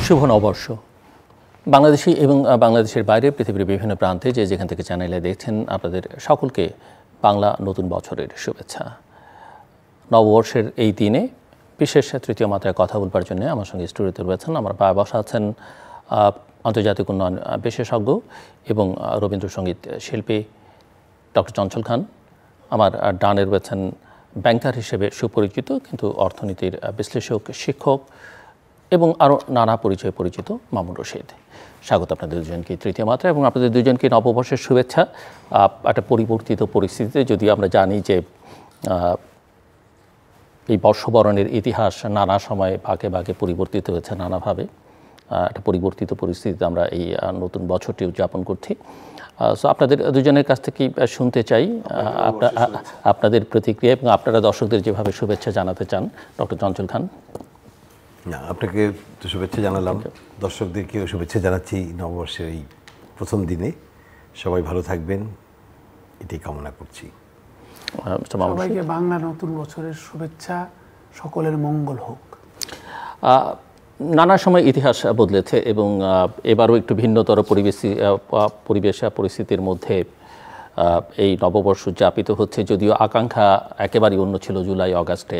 শুভ নববর্ষ। বাংলাদেশি এবং বাংলাদেশের বাইরে পৃথিবীর বিভিন্ন প্রান্তে যে যেখান থেকে চ্যানেলে দেখছেন আপনাদের সকলকে বাংলা নতুন বছরের শুভেচ্ছা। নববর্ষের এই দিনে বিশেষ তৃতীয় মাত্রায় কথা বলবার জন্য আমার সঙ্গে স্টুডিওতে রয়েছেন আমার পায়ে বসা আছেন আন্তর্জাতিক উন্নয়ন বিশেষজ্ঞ এবং রবীন্দ্রসঙ্গীত শিল্পী ডক্টর চঞ্চল খান। আমার ডানে রয়েছেন ব্যাংকার হিসেবে সুপরিচিত কিন্তু অর্থনীতির বিশ্লেষক, শিক্ষক এবং আরও নানা পরিচয়ে পরিচিত মামুন রশিদ। স্বাগত আপনাদের দুজনকে তৃতীয় মাত্রা এবং আপনাদের দুজনকে নববর্ষের শুভেচ্ছা। একটা পরিবর্তিত পরিস্থিতিতে যদিও আমরা জানি যে এই বর্ষবরণের ইতিহাস নানা সময়ে ভাগে ভাগে পরিবর্তিত হয়েছে নানাভাবে, একটা পরিবর্তিত পরিস্থিতিতে আমরা এই নতুন বছরটি উদযাপন করছি। সো আপনাদের দুজনের কাছ থেকে শুনতে চাই আপনাদের প্রতিক্রিয়া এবং আপনারা দর্শকদের যেভাবে শুভেচ্ছা জানাতে চান। ডক্টর চঞ্চল খান। না, আপনাকে তো শুভেচ্ছা জানালাম, দর্শকদেরকেও শুভেচ্ছা জানাচ্ছি নববর্ষের এই প্রথম দিনে। সবাই ভালো থাকবেন এটাই কামনা করছি। সবাইকে বাংলা নতুন বছরের শুভেচ্ছা, সকলের মঙ্গল হোক। নানা সময় ইতিহাস বদলেছে এবং এবারও একটু ভিন্নতর পরিবেশ পরিস্থিতির মধ্যে এই নববর্ষ উদযাপিত হচ্ছে। যদিও আকাঙ্ক্ষা একেবারেই অন্য ছিল। জুলাই আগস্টে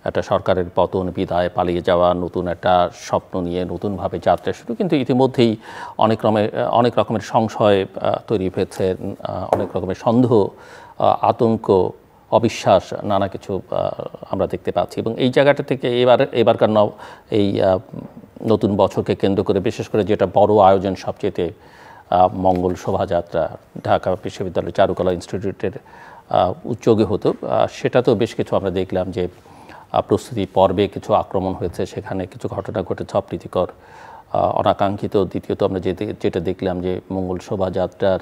একটা সরকারের পতন, বিদায়, পালিয়ে যাওয়া, নতুন একটা স্বপ্ন নিয়ে নতুনভাবে যাত্রা শুরু, কিন্তু ইতিমধ্যেই অনেক রকমের সংশয় তৈরি হয়েছে, অনেক রকমের সন্দেহ, আতঙ্ক, অবিশ্বাস, নানা কিছু আমরা দেখতে পাচ্ছি। এবং এই জায়গাটা থেকে এবারকার এই নতুন বছরকে কেন্দ্র করে বিশেষ করে যেটা বড় আয়োজন সবচেয়ে মঙ্গল শোভাযাত্রা ঢাকা বিশ্ববিদ্যালয় চারুকলা ইনস্টিটিউটের উদ্যোগে হতো, সেটা তো বেশ কিছু আমরা দেখলাম যে প্রস্তুতি পর্বে কিছু আক্রমণ হয়েছে, সেখানে কিছু ঘটনা ঘটেছে অপ্রীতিকর, অনাকাঙ্ক্ষিত। দ্বিতীয়ত আমরা যেটা দেখলাম যে মঙ্গল শোভাযাত্রার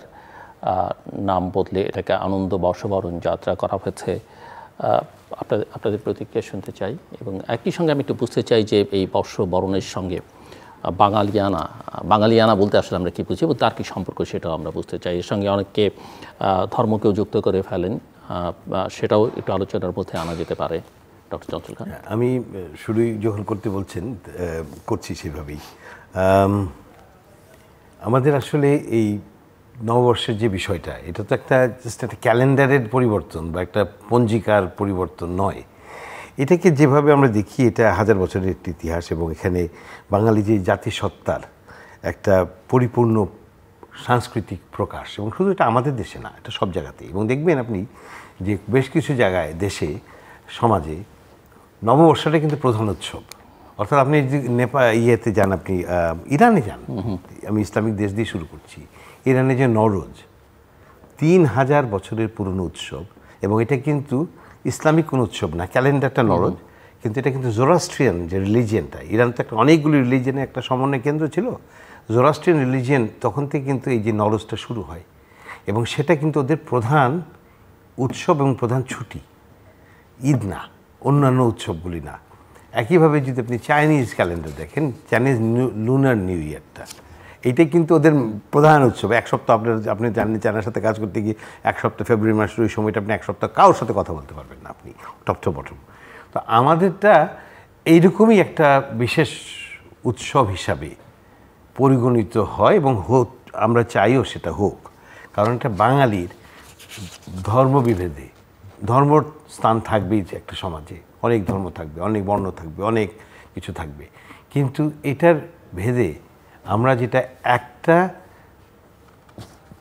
নাম বদলে এটাকে আনন্দ বর্ষবরণ যাত্রা করা হয়েছে। আপনাদের প্রতিক্রিয়া শুনতে চাই এবং একই সঙ্গে আমি একটু বুঝতে চাই যে এই বর্ষবরণের সঙ্গে বাঙালিয়ানা বলতে আসলে আমরা কী বুঝি এবং তার কী সম্পর্ক সেটাও আমরা বুঝতে চাই। এর সঙ্গে অনেককে ধর্মকেও যুক্ত করে ফেলেন, সেটাও একটু আলোচনার মধ্যে আনা যেতে পারে। ডক্টর চঞ্চল খান। আমি শুরুই যখন করতে বলছেন করছি সেভাবেই। আমাদের আসলে এই নববর্ষের যে বিষয়টা, এটা তো জাস্ট একটা ক্যালেন্ডারের পরিবর্তন বা একটা পঞ্জিকার পরিবর্তন নয়। এটাকে যেভাবে আমরা দেখি, এটা হাজার বছরের একটি ইতিহাস এবং এখানে বাঙালি যে জাতিসত্তার একটা পরিপূর্ণ সাংস্কৃতিক প্রকাশ। এবং শুধু এটা আমাদের দেশে না, এটা সব জায়গাতেই। এবং দেখবেন আপনি যে বেশ কিছু জায়গায় দেশে সমাজে নববর্ষটা কিন্তু প্রধান উৎসব। অর্থাৎ আপনি যদি ইয়েতে যান, আপনি ইরানে যান, আমি ইসলামিক দেশ দিয়ে শুরু করছি। ইরানে যে নওরোজ 3000 বছরের পুরনো উৎসব, এবং এটা কিন্তু ইসলামিক কোনো উৎসব না, ক্যালেন্ডারটা নওরোজ, কিন্তু এটা কিন্তু জোরাস্ট্রিয়ান যে রিলিজিয়ানটা, ইরান তো একটা অনেকগুলি রিলিজিয়ানের একটা সমন্বয় কেন্দ্র ছিল। জোরাস্ট্রিয়ান রিলিজিয়ান তখন থেকে কিন্তু এই যে নওরোজটা শুরু হয় এবং সেটা কিন্তু ওদের প্রধান উৎসব এবং প্রধান ছুটি। ঈদ না, অন্যান্য উৎসবগুলি না। একইভাবে যদি আপনি চাইনিজ ক্যালেন্ডার দেখেন, চাইনিজ লুনার নিউ ইয়ারটা, এইটাই কিন্তু ওদের প্রধান উৎসব। এক সপ্তাহ আপনি জানেন চায়নার সাথে কাজ করতে গিয়ে এক সপ্তাহ ফেব্রুয়ারি মাসের ওই সময়টা আপনি এক সপ্তাহ কারোর সাথে কথা বলতে পারবেন না, আপনি টপ টু বটম। তো আমাদেরটা এইরকমই একটা বিশেষ উৎসব হিসাবে পরিগণিত হয় এবং আমরা চাইও সেটা হোক, কারণ এটা বাঙালির ধর্মবিভেদে, ধর্মর স্থান থাকবেই যে একটা সমাজে, অনেক ধর্ম থাকবে, অনেক বর্ণ থাকবে, অনেক কিছু থাকবে, কিন্তু এটার ভেদে আমরা যেটা একটা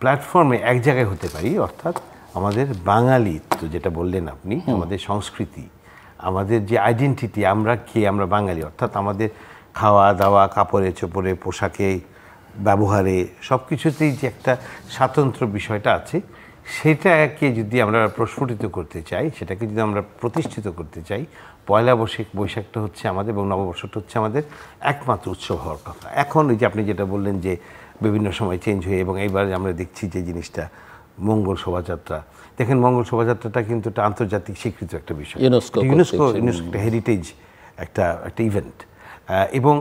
প্ল্যাটফর্মে এক জায়গায় হতে পারি, অর্থাৎ আমাদের বাঙালিত্ব যেটা বললেন আপনি, আমাদের সংস্কৃতি, আমাদের যে আইডেন্টিটি, আমরা কে, আমরা বাঙালি, অর্থাৎ আমাদের খাওয়া দাওয়া, কাপড়ে চোপড়ে, পোশাকে, ব্যবহারে, সব কিছুতেই যে একটা স্বাতন্ত্র্য বিষয়টা আছে, সেটাকে যদি আমরা প্রস্ফুটিত করতে চাই, সেটাকে যদি আমরা প্রতিষ্ঠিত করতে চাই, পয়লা বৈশাখটা হচ্ছে আমাদের এবং নববর্ষটা হচ্ছে আমাদের একমাত্র উৎসব হওয়ার কথা। এখন এই যে আপনি যেটা বললেন যে বিভিন্ন সময় চেঞ্জ হয়ে, এবং এইবার আমরা দেখছি যে জিনিসটা মঙ্গল শোভাযাত্রা, দেখেন মঙ্গল শোভাযাত্রাটা কিন্তু একটা আন্তর্জাতিক স্বীকৃত একটা বিষয়, ইউনেস্কো একটা হেরিটেজ একটা ইভেন্ট। এবং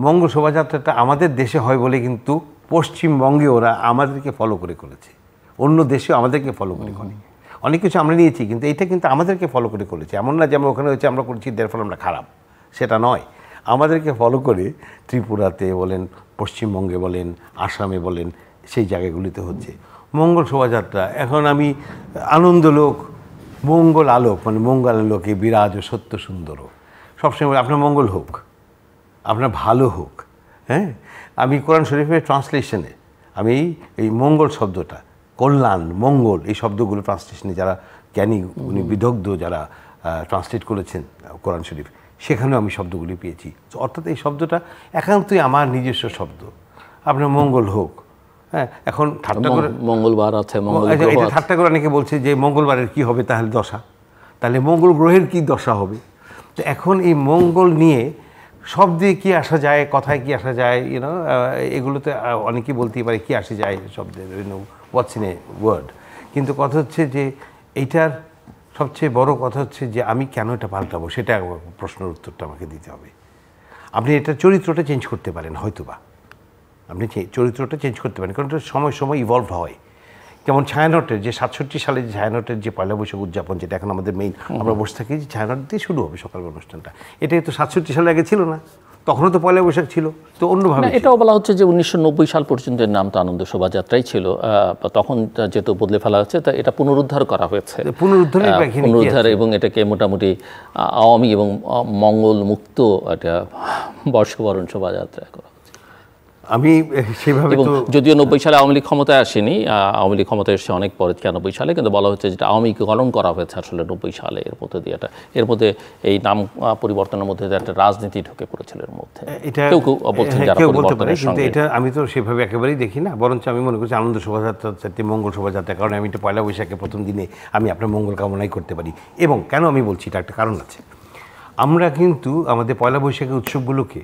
মঙ্গল শোভাযাত্রাটা আমাদের দেশে হয় বলে কিন্তু পশ্চিমবঙ্গে ওরা আমাদেরকে ফলো করেছে, অন্য দেশেও আমাদেরকে ফলো করে। অনেক কিছু আমরা নিয়েছি, কিন্তু এটা কিন্তু আমাদেরকে ফলো করেছে। এমন না যে আমরা ওখানে হচ্ছে আমরা করছি, এর ফলে আমরা খারাপ, সেটা নয়। আমাদেরকে ফলো করে ত্রিপুরাতে বলেন, পশ্চিমবঙ্গে বলেন, আসামে বলেন, সেই জায়গাগুলিতে হচ্ছে মঙ্গল শোভাযাত্রা। এখন আমি আনন্দলোক, মঙ্গল আলোক, মানে মঙ্গল আলোকে বিরাজ ও সত্য সুন্দর, সবসময় বলি আপনার মঙ্গল হোক, আপনার ভালো হোক। হ্যাঁ, আমি কোরআন শরীফের ট্রান্সলেশনে আমি এই মঙ্গল শব্দটা, কল্যাণ, মঙ্গল, এই শব্দগুলো ট্রান্সলেশনে যারা জ্ঞানী, উনি বিদগ্ধ যারা ট্রান্সলেট করেছেন কোরআন শরীফ, সেখানেও আমি শব্দগুলি পেয়েছি। অর্থাৎ এই শব্দটা একান্তই আমার নিজস্ব শব্দ, আপনার মঙ্গল হোক। হ্যাঁ, এখন ঠাট্টা করে মঙ্গলবার আছে, এটা ঠাট্টা করে অনেকে বলছে যে মঙ্গলবারের কি হবে তাহলে দশা, তাহলে মঙ্গল গ্রহের কি দশা হবে। তো এখন এই মঙ্গল নিয়ে শব্দে কি আসা যায়, কথায় কি আসা যায়, এগুলোতে অনেকেই বলতেই পারে কি আসে যায় শব্দে, হোয়াটস ইন এ ওয়ার্ড। কিন্তু কথা হচ্ছে যে এইটার সবচেয়ে বড় কথা হচ্ছে যে আমি কেন এটা পাল্টাবো, সেটা প্রশ্নের উত্তরটা আমাকে দিতে হবে। আপনি এটার চরিত্রটা চেঞ্জ করতে পারেন, হয়তোবা আপনি চরিত্রটা চেঞ্জ করতে পারেন, কারণ এটা সময় সময় ইভলভ হয়। যেমন ছায়ানটের যে 67 সালে যে ছায়ানটের যে পয়লা বৈশাখ উদযাপন, যেটা এখন আমাদের মেইন, আমরা বসে থাকি যে ছায়ানট দিয়ে শুরু হবে সকাল অনুষ্ঠানটা, এটাই তো 67 সালে আগে ছিল না, তখনও তো পয়লা বৈশাখ ছিল, তো অন্যভাবে। এটাও বলা হচ্ছে যে 1990 সাল পর্যন্ত এর নাম তো আনন্দ শোভাযাত্রাই ছিল, তখন যেহেতু বদলে ফেলা হচ্ছে, তা এটা পুনরুদ্ধার করা হয়েছে, পুনরুদ্ধার, এবং এটাকে মোটামুটি আওয়ামী এবং মঙ্গল মুক্ত একটা বর্ষবরণ শোভাযাত্রা করা। আমি সেভাবে, যদিও 90 সালে আওয়ামী লীগ ক্ষমতায় আসেনি, আওয়ামী লীগ ক্ষমতায় এসেছে অনেক পরে, 93 সালে, কিন্তু বলা হচ্ছে যেটা আওয়ামীকরণ করা হয়েছে আসলে 90 সালে। এর মধ্যে এই নাম পরিবর্তনের মধ্যে একটা রাজনীতি ঢুকে পড়েছিল এর মধ্যে, কেউ বলছেন যারা পরিবর্তনের সঙ্গে। এটা আমি তো সেভাবে একেবারেই দেখি না, বরঞ্চ আমি মনে করছি আনন্দ শোভাযাত্রা চাইতে মঙ্গল শোভাযাত্রা, কারণ আমি এটা পয়লা বৈশাখে প্রথম দিনে আমি আপনার মঙ্গল কামনাই করতে পারি। এবং কেন আমি বলছি, এটা একটা কারণ আছে। আমরা কিন্তু আমাদের পয়লা বৈশাখের উৎসবগুলোকে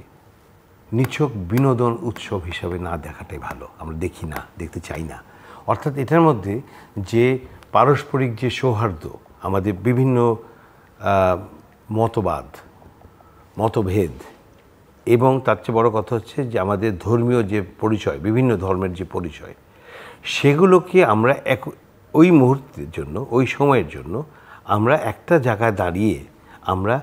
নিছক বিনোদন উৎসব হিসাবে না দেখাটাই ভালো, আমরা দেখি না, দেখতে চাই না। অর্থাৎ এটার মধ্যে যে পারস্পরিক যে সৌহার্দ্য, আমাদের বিভিন্ন মতভেদ, এবং তার চেয়ে বড় কথা হচ্ছে যে আমাদের ধর্মীয় যে পরিচয়, বিভিন্ন ধর্মের যে পরিচয়, সেগুলোকে আমরা ওই মুহূর্তের জন্য, ওই সময়ের জন্য আমরা একটা জায়গায় দাঁড়িয়ে আমরা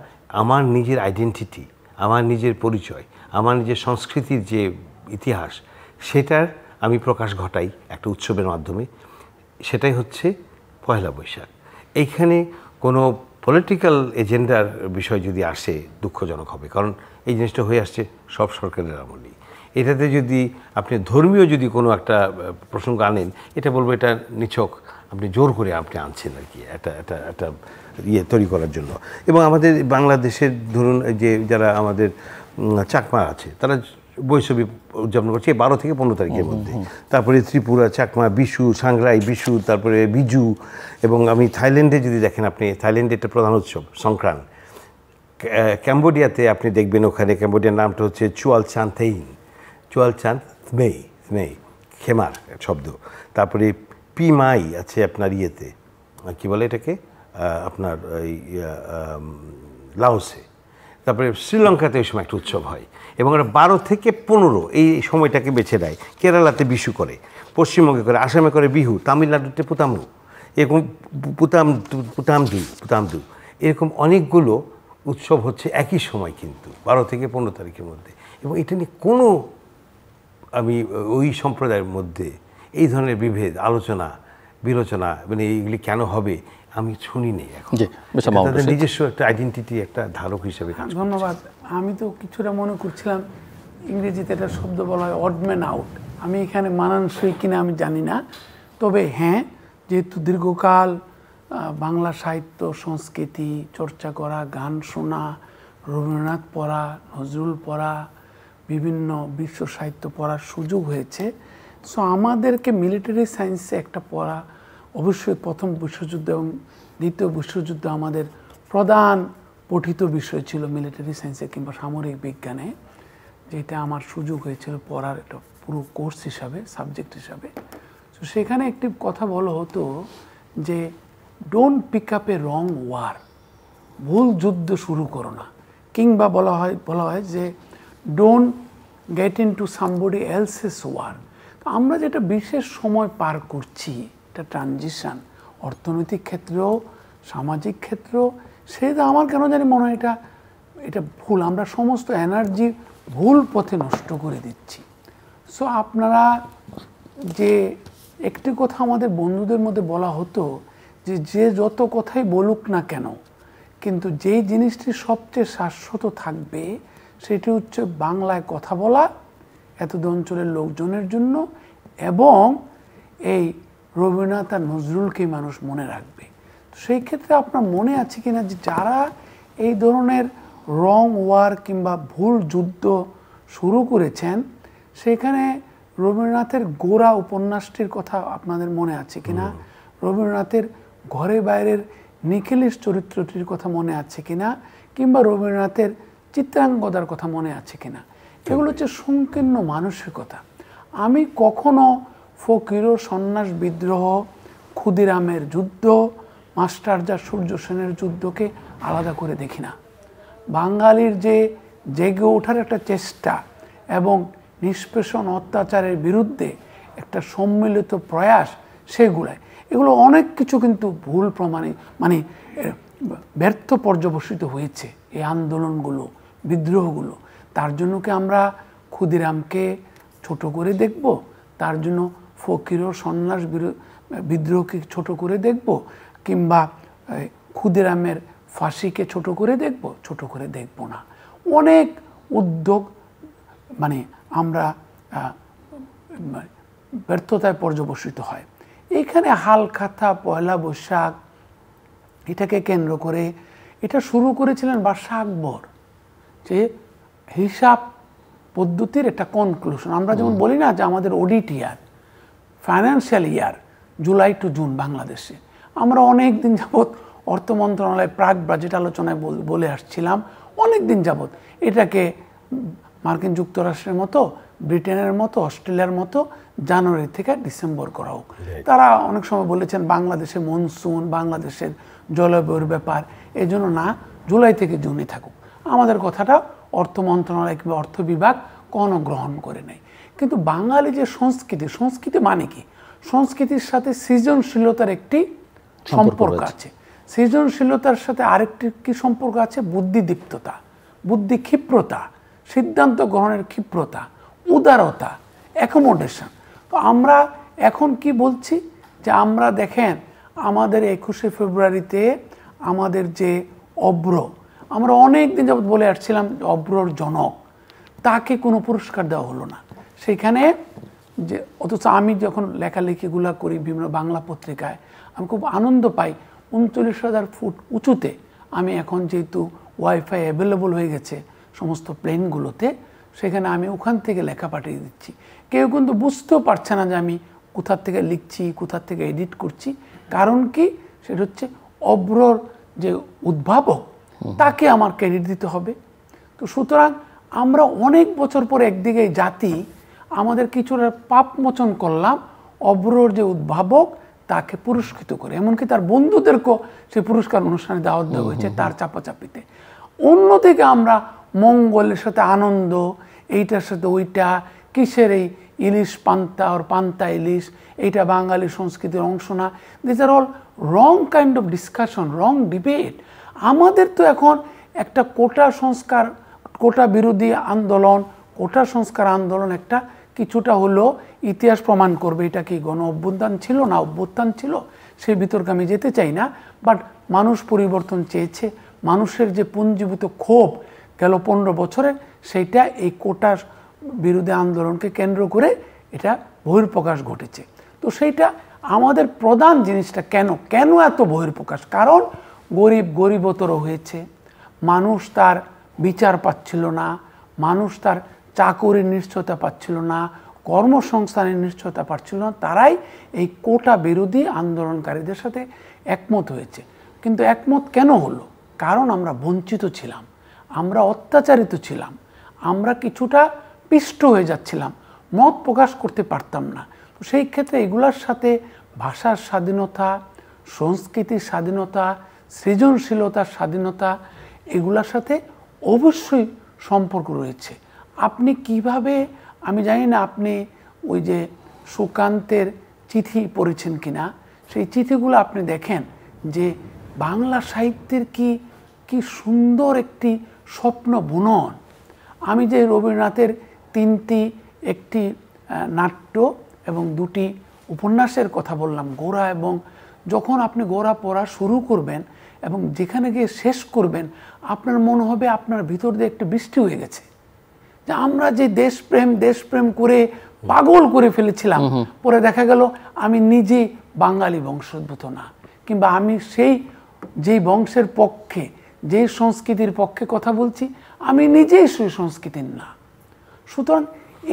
আমার নিজের আইডেন্টিটি, আমার নিজের পরিচয়, আমার নিজের সংস্কৃতির যে ইতিহাস, সেটার আমি প্রকাশ ঘটাই একটা উৎসবের মাধ্যমে। সেটাই হচ্ছে পয়লা বৈশাখ। এইখানে কোনো পলিটিক্যাল এজেন্ডার বিষয় যদি আসে দুঃখজনক হবে, কারণ এই জিনিসটা হয়ে আসছে সব সরকারের আমলেই। এটাতে যদি আপনি ধর্মীয় যদি কোনো একটা প্রসঙ্গ আনেন, এটা বলবো এটা নিছক আপনি জোর করে আপনি আনছেন আর কি, একটা ইয়ে তৈরি করার জন্য। এবং আমাদের বাংলাদেশের ধরুন যে যারা আমাদের চাকমা আছে, তারা বৈশাখী উদযাপন করছে 12 থেকে 15 তারিখের মধ্যে। তারপরে ত্রিপুরা, চাকমা, বিশু, সাংগ্রাই বিশু, তারপরে বিজু। এবং আমি থাইল্যান্ডে যদি দেখেন, আপনি থাইল্যান্ডে একটা প্রধান উৎসব সংক্রান। ক্যাম্বোডিয়াতে আপনি দেখবেন, ওখানে ক্যাম্বোডিয়ার নামটা হচ্ছে চুয়ালচান্থেইন, থমেই, খেমার শব্দ। তারপরে পিমাই আছে আপনার ইয়েতে, কী বলে এটাকে, আপনার লাওসে। তারপরে শ্রীলঙ্কাতে ওই সময় একটা উৎসব হয়, এবং ওরা 12 থেকে 15 এই সময়টাকে বেছে নেয়। কেরালাতে বিশু করে, পশ্চিমবঙ্গে করে, আসামে করে বিহু, তামিলনাড়ুতে পুতামু, এরকম পুতামদু, এরকম অনেকগুলো উৎসব হচ্ছে একই সময়, কিন্তু 12 থেকে 15 তারিখের মধ্যে। এবং এটা নিয়ে কোনো আমি ওই সম্প্রদায়ের মধ্যে এই ধরনের বিভেদ, বিলোচনা, মানে এইগুলি কেন হবে আমি শুনি নেই এখন। তাদের নিজস্ব একটা আইডেন্টিটি, একটা ধারক হিসেবে কাজ। ধন্যবাদ। আমি তো কিছুটা মনে করছিলাম ইংরেজিতে একটা শব্দ বলা হয় অড ম্যান আউট, আমি এখানে মানানসই কিনা আমি জানি না। তবে হ্যাঁ, যেহেতু দীর্ঘকাল বাংলা সাহিত্য সংস্কৃতি চর্চা করা, গান শোনা, রবীন্দ্রনাথ পড়া, নজরুল পড়া, বিভিন্ন বিশ্ব সাহিত্য পড়ার সুযোগ হয়েছে। সো আমাদেরকে মিলিটারি সায়েন্সে একটা পড়া, অবশ্যই প্রথম বিশ্বযুদ্ধ এবং দ্বিতীয় বিশ্বযুদ্ধ আমাদের প্রধান পঠিত বিষয় ছিল মিলিটারি সায়েন্সে কিংবা সামরিক বিজ্ঞানে, যেটা আমার সুযোগ হয়েছিল পড়ার একটা পুরো কোর্স হিসাবে, সাবজেক্ট হিসাবে। তো সেখানে একটি কথা বলা হতো যে don't pick up a wrong war, ভুল যুদ্ধ শুরু করো না। কিংবা বলা হয় যে don't get into somebody else's war. তো আমরা যেটা বিশেষ সময় পার করছি, এটা ট্রানজিশন, অর্থনৈতিক ক্ষেত্রেও, সামাজিক ক্ষেত্রেও, সেটা আমার কেন জানি মনে হয় এটা এটা ভুল, আমরা সমস্ত এনার্জি ভুল পথে নষ্ট করে দিচ্ছি। সো আপনারা যে একটি কথা আমাদের বন্ধুদের মধ্যে বলা হতো যে যে যত কথাই বলুক না কেন, কিন্তু যেই জিনিসটি সবচেয়ে শাশ্বত থাকবে সেটি হচ্ছে বাংলায় কথা বলা এতদ অঞ্চলের লোকজনের জন্য, এবং এই রবীন্দ্রনাথ আর নজরুলকেই মানুষ মনে রাখবে। তো সেই ক্ষেত্রে আপনার মনে আছে কিনা যে যারা এই ধরনের রং ওয়ার কিংবা ভুল যুদ্ধ শুরু করেছেন, সেখানে রবীন্দ্রনাথের গোরা উপন্যাসটির কথা আপনাদের মনে আছে কিনা, রবীন্দ্রনাথের ঘরে বাইরের নিখিলেশ চরিত্রটির কথা মনে আছে কিনা, কিংবা রবীন্দ্রনাথের চিত্রাঙ্গদার কথা মনে আছে কিনা। এগুলো হচ্ছে সংকীর্ণ মানসিকতা। আমি কখনো ফকির সন্ন্যাস বিদ্রোহ, ক্ষুদিরামের যুদ্ধ, মাস্টারদা সূর্য সেনের যুদ্ধকে আলাদা করে দেখি না। বাঙালির যে জেগে ওঠার একটা চেষ্টা এবং নিষ্পেষণ অত্যাচারের বিরুদ্ধে একটা সম্মিলিত প্রয়াস, এগুলো অনেক কিছু কিন্তু ভুল মানে ব্যর্থ পর্যবসিত হয়েছে এই আন্দোলনগুলো, বিদ্রোহগুলো। তার জন্য কি আমরা ক্ষুদিরামকে ছোট করে দেখব? তার জন্য ফকির সন্ন্যাস বিদ্রোহকে ছোট করে দেখব? কিংবা ক্ষুদিরামের ফাঁসিকে ছোট করে দেখব? ছোট করে দেখব না। অনেক উদ্যোগ মানে আমরা ব্যর্থতায় পর্যবসিত হয়। এইখানে হালখাতা, পয়লা বৈশাখ এটাকে কেন্দ্র করে এটা শুরু করেছিলেন বাদশাহ আকবর, যে হিসাব পদ্ধতির একটা কনক্লুশন। আমরা যেমন বলি না যে আমাদের অডিট ইয়ার, financial year July two June বাংলাদেশে, আমরা অনেক দিন যাবৎ অর্থ মন্ত্রণালয় প্রাক বাজেট আলোচনায় বলে আসছিলাম অনেক দিন যাবৎ এটাকে মার্কিন যুক্তরাষ্ট্রের মতো, ব্রিটেনের মতো, অস্ট্রেলিয়ার মতো জানুয়ারি থেকে ডিসেম্বর করা হোক। তারা অনেক সময় বলেছেন বাংলাদেশে মনসুন, বাংলাদেশের জলবায়ুর ব্যাপার, এই জন্য না, জুলাই থেকে জুনই থাকুক। আমাদের কথাটা অর্থ মন্ত্রণালয় কিংবা অর্থ বিভাগ কোনো গ্রহণ করে নেয়। কিন্তু বাঙালি যে সংস্কৃতি মানে কি? সংস্কৃতির সাথে সৃজনশীলতার একটি সম্পর্ক আছে। সৃজনশীলতার সাথে আরেকটি কি সম্পর্ক আছে? বুদ্ধিদীপ্ততা, বুদ্ধি ক্ষিপ্রতা, সিদ্ধান্ত গ্রহণের ক্ষিপ্রতা, উদারতা, অ্যাকোমোডেশন। তো আমরা এখন কি বলছি যে আমরা দেখেন আমাদের 21শে ফেব্রুয়ারিতে আমাদের যে অব্র, আমরা অনেক দিন যাবত বলে আসছিলাম অব্রর জনক, তাকে কোনো পুরস্কার দেওয়া হলো না। সেখানে যে অথচ আমি যখন লেখালেখিগুলো করি বিভিন্ন বাংলা পত্রিকায়, আমি খুব আনন্দ পাই 39,000 ফুট উঁচুতে আমি এখন যেহেতু ওয়াইফাই অ্যাভেলেবল হয়ে গেছে সমস্ত প্লেনগুলোতে, সেখানে আমি ওখান থেকে লেখা পাঠিয়ে দিচ্ছি। কেউ কিন্তু বুঝতেও পারছে না যে আমি কোথার থেকে লিখছি, কোথার থেকে এডিট করছি। কারণ কি? সেটা হচ্ছে অব্রর যে উদ্ভাবক, তাকে আমার ক্রেডিট দিতে হবে। তো সুতরাং আমরা অনেক বছর পর একদিকে জাতি আমাদের কিছুটা পাপ মোচন করলাম, অব্রর যে উদ্ভাবক তাকে পুরস্কৃত করে, এমনকি তার বন্ধুদেরকেও সেই পুরস্কার অনুষ্ঠানে দাওয়াত দেওয়া হয়েছে তার চাপাচাপিতে। অন্যদিকে আমরা মঙ্গলের সাথে আনন্দ, এইটার সাথে ওইটা, কিসের এই ইলিশ পান্তা আর পান্তা ইলিশ, এইটা বাঙালি সংস্কৃতির অংশ না। This are all wrong kind of discussion, wrong debate. আমাদের তো এখন একটা কোটা বিরোধী আন্দোলন, কোটা সংস্কার আন্দোলন একটা কিছুটা হলো ইতিহাস প্রমাণ করবে এটা কি গণ অভ্যুত্থান ছিল না অভ্যুত্থান ছিল, সেই বিতর্কে আমি যেতে চাই না। বাট মানুষ পরিবর্তন চেয়েছে, মানুষের যে পুঞ্জীভূত ক্ষোভ গেল 15 বছরে, সেইটা এই কোটা বিরোধী আন্দোলনকে কেন্দ্র করে এটা বহিঃপ্রকাশ ঘটেছে। তো সেইটা আমাদের প্রধান জিনিসটা কেন এত বহিঃপ্রকাশ? কারণ গরিবতর হয়েছে, মানুষ তার বিচার পাচ্ছিল না, মানুষ তার চাকরির নিশ্চয়তা পাচ্ছিল না, কর্মসংস্থানের নিশ্চয়তা পাচ্ছিল না। তারাই এই কোটা বিরোধী আন্দোলনকারীদের সাথে একমত হয়েছে। কিন্তু একমত কেন হলো? কারণ আমরা বঞ্চিত ছিলাম, আমরা অত্যাচারিত ছিলাম, আমরা কিছুটা পিষ্ট হয়ে যাচ্ছিলাম, মত প্রকাশ করতে পারতাম না। তো সেই ক্ষেত্রে এগুলোর সাথে ভাষার স্বাধীনতা, সংস্কৃতির স্বাধীনতা, সৃজনশীলতার স্বাধীনতা, এগুলোর সাথে অবশ্যই সম্পর্ক রয়েছে। আপনি কিভাবে, আমি জানি না আপনি ওই যে সুকান্তের চিঠি পড়েছেন কিনা, সেই চিঠিগুলো আপনি দেখেন যে বাংলা সাহিত্যের কি সুন্দর একটি স্বপ্ন বুনন। আমি যে রবীন্দ্রনাথের 3টি একটি নাট্য এবং 2টি উপন্যাসের কথা বললাম, গোরা, এবং যখন আপনি গোরা পড়া শুরু করবেন এবং যেখানে গিয়ে শেষ করবেন আপনার মনে হবে আপনার ভিতর দিয়ে একটা বৃষ্টি হয়ে গেছে, যে আমরা যে দেশপ্রেম করে পাগল করে ফেলেছিলাম, পরে দেখা গেল আমি নিজে বাঙালি বংশোদ্ভূত না, কিংবা আমি যেই বংশের পক্ষে, যেই সংস্কৃতির পক্ষে কথা বলছি আমি নিজেই সেই সংস্কৃতির না। সুতরাং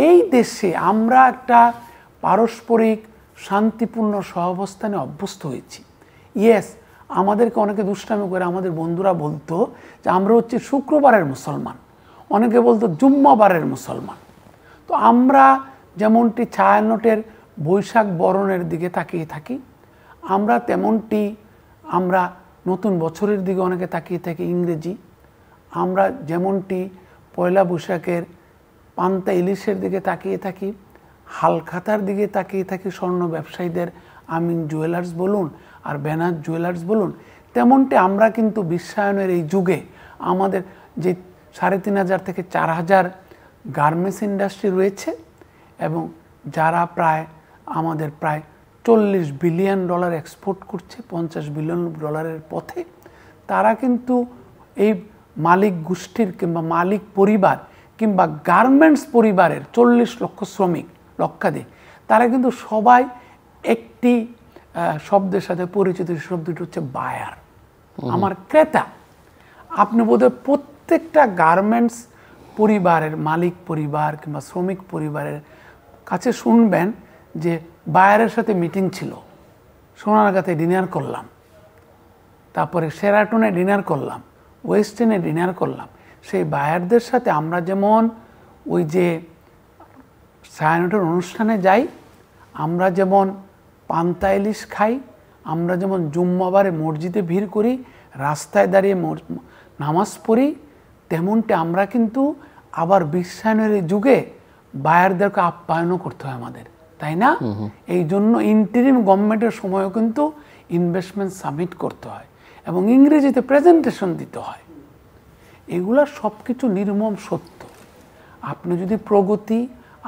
এই দেশে আমরা একটা পারস্পরিক শান্তিপূর্ণ সহাবস্থানে অভ্যস্ত হয়েছি। ইয়েস, আমাদেরকে অনেকে দুষ্টামি করে, আমাদের বন্ধুরা বলতো যে আমরা হচ্ছে শুক্রবারের মুসলমান, অনেকে বলতো জুম্মাবারের মুসলমান। তো আমরা যেমনটি ছায়ানটের বৈশাখ বরণের দিকে তাকিয়ে থাকি, আমরা তেমনটি আমরা নতুন বছরের দিকে অনেকে তাকিয়ে থাকি ইংরেজি, আমরা যেমনটি পয়লা বৈশাখের পান্তা ইলিশের দিকে তাকিয়ে থাকি, হালখাতার দিকে তাকিয়ে থাকি স্বর্ণ ব্যবসায়ীদের আমিন জুয়েলার্স বলুন আর ব্যানার জুয়েলার্স বলুন, তেমনটি আমরা কিন্তু বিশ্বায়নের এই যুগে আমাদের যে ৩,৫০০ থেকে ৪,০০০ গার্মেন্টস ইন্ডাস্ট্রি রয়েছে এবং যারা আমাদের প্রায় $40 বিলিয়ন এক্সপোর্ট করছে, $50 বিলিয়ন পথে, তারা কিন্তু এই মালিক গোষ্ঠীর কিংবা মালিক পরিবার কিংবা গার্মেন্টস পরিবারের 40 লক্ষ শ্রমিক, লক্ষাধিক, তারা কিন্তু সবাই একটি শব্দের সাথে পরিচিত, শব্দটি হচ্ছে বায়ার, আমার ক্রেতা। আপনি বোধহয় প্রত্যেকটা গার্মেন্টস পরিবারের মালিক পরিবার কিংবা শ্রমিক পরিবারের কাছে শুনবেন যে বায়ারের সাথে মিটিং ছিল, সোনারগাঁতে ডিনার করলাম, তারপরে শেরাটনে ডিনার করলাম, ওয়েস্টার্নে ডিনার করলাম। সেই বায়ারদের সাথে আমরা যেমন ওই যে ছায়ানটের অনুষ্ঠানে যাই, আমরা যেমন পান্তা ইলিশ খাই, আমরা যেমন জুম্মাবারে মসজিদে ভিড় করি, রাস্তায় দাঁড়িয়ে নামাজ পড়ি, তেমনটি আমরা কিন্তু আবার বিশ্বায়নের যুগে বায়ারদেরকে আপ্যায়নও করতে হয় আমাদের, তাই না? এই জন্য ইন্টারিম গভর্নমেন্টের সময়ও কিন্তু ইনভেস্টমেন্ট সাবমিট করতে হয় এবং ইংরেজিতে প্রেজেন্টেশন দিতে হয়। এগুলা সব কিছু নির্মম সত্য। আপনি যদি প্রগতি,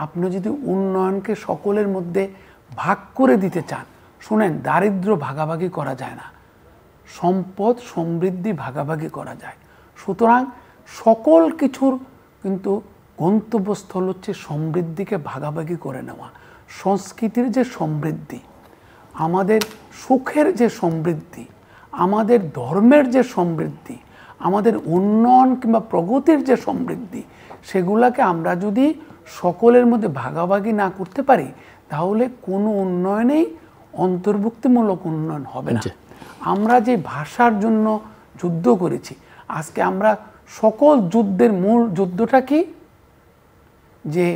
আপনি যদি উন্নয়নকে সকলের মধ্যে ভাগ করে দিতে চান, শুনেন, দারিদ্র্য ভাগাভাগি করা যায় না, সম্পদ সমৃদ্ধি ভাগাভাগি করা যায়। সুতরাং সকল কিছুর কিন্তু গন্তব্যস্থল হচ্ছে সমৃদ্ধিকে ভাগাভাগি করে নেওয়া। সংস্কৃতির যে সমৃদ্ধি, আমাদের সুখের যে সমৃদ্ধি, আমাদের ধর্মের যে সমৃদ্ধি, আমাদের উন্নয়ন কিংবা প্রগতির যে সমৃদ্ধি, সেগুলাকে আমরা যদি সকলের মধ্যে ভাগাভাগি না করতে পারি তাহলে কোনো উন্নয়নেই অন্তর্ভুক্তিমূলক উন্নয়ন হবে না। আমরা যে ভাষার জন্য যুদ্ধ করেছি, আজকে আমরা সকল যুদ্ধের মূল যুদ্ধটা কি? যে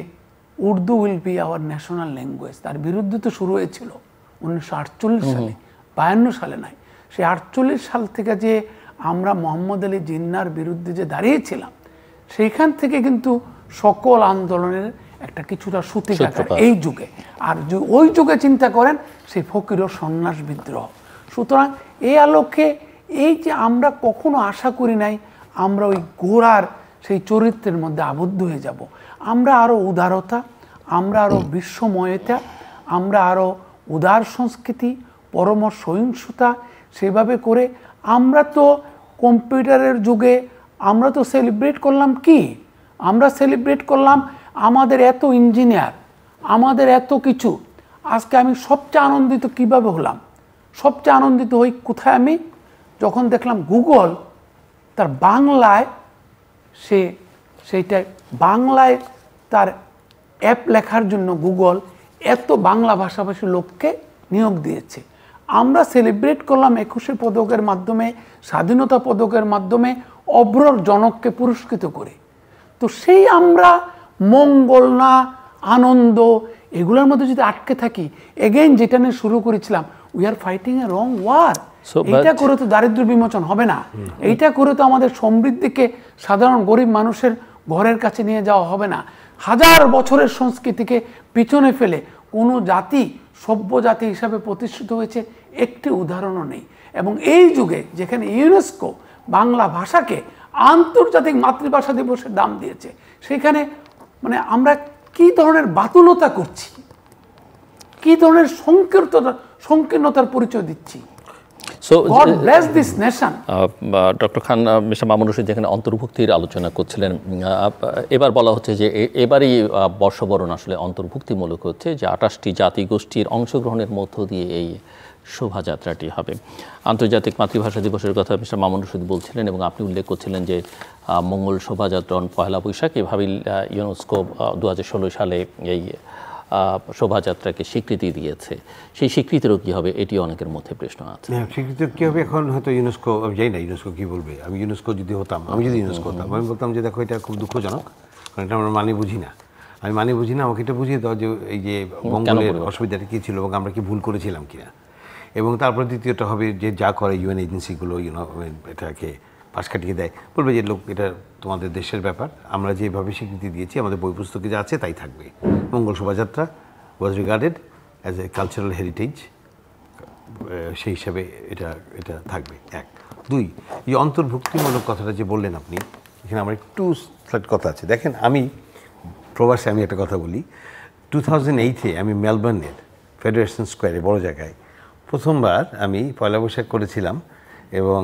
Urdu will be our national language. তার বিরুদ্ধে তো শুরু হয়েছিল 1948 সালে, 52 সালে নয়। সেই 48 সাল থেকে যে আমরা মোহাম্মদ আলী জিন্নার বিরুদ্ধে যে দাঁড়িয়েছিলাম, সেইখান থেকে কিন্তু সকল আন্দোলনের একটা কিছুটা সূতিকাগার এই যুগে। আর ওই যুগে চিন্তা করেন সেই ফকির ও সন্ন্যাস বিদ্রোহ। সুতরাং এই আলোকে এই যে আমরা কখনো আশা করি নাই আমরা ওই গোরার সেই চরিত্রের মধ্যে আবদ্ধ হয়ে যাব। আমরা আরও উদারতা, আমরা আরও বিশ্বময়তা, আমরা আরও উদার সংস্কৃতি, পরম সহিংসতা, সেভাবে করে আমরা তো কম্পিউটারের যুগে আমরা তো সেলিব্রেট করলাম কি? আমরা সেলিব্রেট করলাম আমাদের এত ইঞ্জিনিয়ার, আমাদের এত কিছু। আজকে আমি সবচেয়ে আনন্দিত কিভাবে হলাম? সবচেয়ে আনন্দিত হই কোথায়? আমি যখন দেখলাম গুগল তার বাংলায় সেইটা বাংলায় তার অ্যাপ লেখার জন্য গুগল এত বাংলা ভাষাভাষী লোককে নিয়োগ দিয়েছে। আমরা সেলিব্রেট করলাম 21শে পদকের মাধ্যমে, স্বাধীনতা পদকের মাধ্যমে অব্রর জনককে পুরস্কৃত করে। তো সেই আমরা মঙ্গল না আনন্দ এগুলোর মধ্যে যদি আটকে থাকি, এগেইন যেটা নিয়ে শুরু করেছিলাম, we are fighting a wrong war. এইটা করে তো দারিদ্র বিমোচন হবে না, এইটা করে তো আমাদের সমৃদ্ধিকে সাধারণ গরিব মানুষের ঘরের কাছে নিয়ে যাওয়া হবে না। হাজার বছরের সংস্কৃতিকে পিছনে ফেলে কোনো জাতি সভ্য জাতি হিসাবে প্রতিষ্ঠিত হয়েছে একটি উদাহরণও নেই। এবং এই যুগে যেখানে ইউনেস্কো বাংলা ভাষাকে আন্তর্জাতিক মাতৃভাষা দিবসের দাম দিয়েছে। সেখানে মানে আমরা কি ধরনের বাতুলতা করছি, কি ধরনের সংকীর্ণতার পরিচয় দিচ্ছি। So God bless this nation. Doctor Khan, mister Mamun Rashid যেখানে অন্তর্ভুক্তির আলোচনা করছিলেন, এবার বলা হচ্ছে যে এবারই বর্ষবরণ আসলে অন্তর্ভুক্তিমূলক হচ্ছে, যে 28টি জাতিগোষ্ঠীর অংশগ্রহণের মধ্য দিয়ে এই শোভাযাত্রাটি হবে। আন্তর্জাতিক মাতৃভাষা দিবসের কথা মিস্টার মামুন রশিদ বলছিলেন এবং আপনি উল্লেখ করছিলেন যে মঙ্গল শোভাযাত্রা পয়লা বৈশাখ, এভাবেই ইউনেস্কো 2016 সালে এই শোভাযাত্রাকে স্বীকৃতি দিয়েছে। সেই স্বীকৃতিরও কী হবে, এটি অনেকের মধ্যে প্রশ্ন আছে। হ্যাঁ, স্বীকৃতির কী হবে এখন হয়তো ইউনেস্কো, আমি জানি না ইউনেস্কো কী বলবে। আমি ইউনেস্কো যদি হতাম, আমি যদি ইউনেস্কো হতাম, আমি বলতাম যে দেখো এটা খুব দুঃখজনক, কারণ এটা আমরা মানে বুঝি না। আমি মানে বুঝি না, আমাকে এটা বুঝিয়ে দাও যে এই যে মঙ্গলের অসুবিধাটা কী ছিল এবং আমরা কি ভুল করেছিলাম কিনা। এবং তারপর দ্বিতীয়টা হবে যে যা করে ইউএন এজেন্সিগুলো এটাকে পাশ কাটিয়ে দেয়, বলবে যে লোক এটা তোমাদের দেশের ব্যাপার, আমরা যেভাবে স্বীকৃতি দিয়েছি আমাদের বই পুস্তকে যা আছে তাই থাকবে। Mangal Shobhajatra was regarded as a cultural heritage, সেই হিসাবে এটা থাকবে। 1, 2, এই অন্তর্ভুক্তিমূলক কথাটা যে বললেন আপনি, এখানে আমার একটু স্লাইট কথা আছে। দেখেন, আমি প্রবাসে আমি একটা কথা বলি, 2008-এ আমি মেলবোর্নের ফেডারেশন স্কোয়ারে, বড় জায়গায় প্রথমবার আমি পয়লা বৈশাখ করেছিলাম। এবং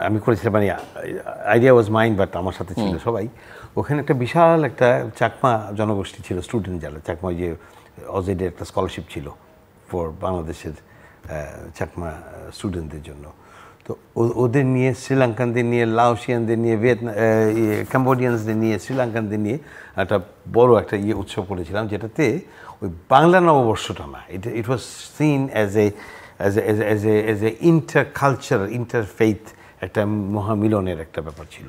আমি করেছিলাম, মানে আইডিয়া ওয়াজ মাইন্ড, বাট আমার সাথে ছিল সবাই। ওখানে একটা বিশাল একটা চাকমা জনগোষ্ঠী ছিল, স্টুডেন্ট যারা চাকমা, যে অজেডের একটা স্কলারশিপ ছিল ফর বাংলাদেশের চাকমা স্টুডেন্টদের জন্য। তো ওদের নিয়ে, শ্রীলঙ্কানদের নিয়ে, লাওসিয়ানদের নিয়ে, ক্যাম্বোডিয়ানসদের নিয়ে, শ্রীলঙ্কানদের নিয়ে একটা বড় একটা উৎসব করেছিলাম, যেটাতে ওই বাংলা নববর্ষটা না, it was seen as a intercultural, interfaith একটা মহামিলনের একটা ব্যাপার ছিল।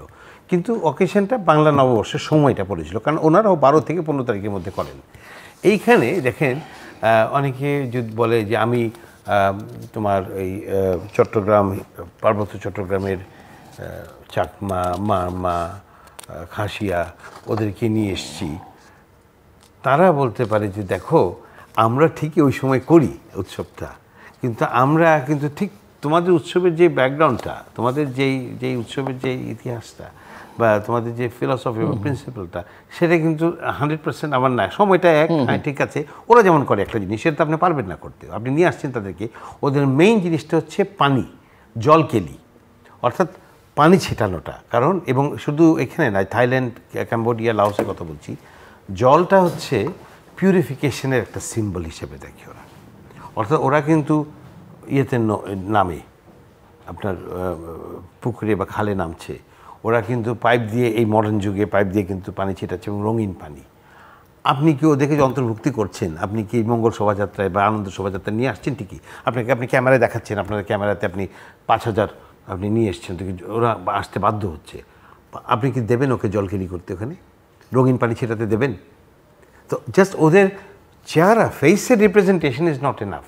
কিন্তু অকেশনটা বাংলা নববর্ষের সময়টা পড়েছিল, কারণ ওনারাও 12 থেকে 15 তারিখের মধ্যে করেন। এইখানে দেখেন, অনেকে যদি বলে যে আমি তোমার এই চট্টগ্রাম, পার্বত্য চট্টগ্রামের চাকমা, মারমা, খাসিয়া, ওদেরকে নিয়ে এসছি, তারা বলতে পারে যে দেখো, আমরা ঠিকই ওই সময় করি উৎসবটা, কিন্তু আমরা কিন্তু ঠিক তোমাদের উৎসবের যে ব্যাকগ্রাউন্ডটা, তোমাদের যেই উৎসবের যে ইতিহাসটা বা তোমাদের যে ফিলসফি বা প্রিন্সিপালটা, সেটা কিন্তু 100% আমার না। সময়টা হ্যাঁ ঠিক আছে, ওরা যেমন করে একটা জিনিস, সেটা আপনি পারবেন না করতে। আপনি নিয়ে আসছেন তাদেরকে, ওদের মেইন জিনিসটা হচ্ছে পানি, জল কেলি, অর্থাৎ পানি ছেটানোটা। কারণ এবং শুধু এখানে নয়, থাইল্যান্ড, ক্যাম্বোডিয়া, লাওসের কথা বলছি, জলটা হচ্ছে পিউরিফিকেশনের একটা সিম্বল হিসেবে দেখে ওরা। অর্থাৎ ওরা কিন্তু ইয়েতে নামে, আপনার পুকুরে বা খালে নামছে, ওরা কিন্তু পাইপ দিয়ে, এই মডার্ন যুগে পাইপ দিয়ে কিন্তু পানি ছেটাচ্ছে, এবং রঙিন পানি। আপনি কি ওদেরকে যে অন্তর্ভুক্তি করছেন, আপনি কি মঙ্গল শোভাযাত্রায় বা আনন্দ শোভাযাত্রায় নিয়ে আসছেন ঠিকই, আপনি ক্যামেরায় দেখাচ্ছেন, আপনার ক্যামেরাতে আপনি 5000 আপনি নিয়ে এসছেন, তো ওরা আসতে বাধ্য হচ্ছে। আপনি কি দেবেন ওকে জলকেলি করতে, ওখানে রঙিন পানি ছেটাতে দেবেন? তো জাস্ট ওদের চেহারা, ফেসের রিপ্রেজেন্টেশন ইজ নট এনাফ।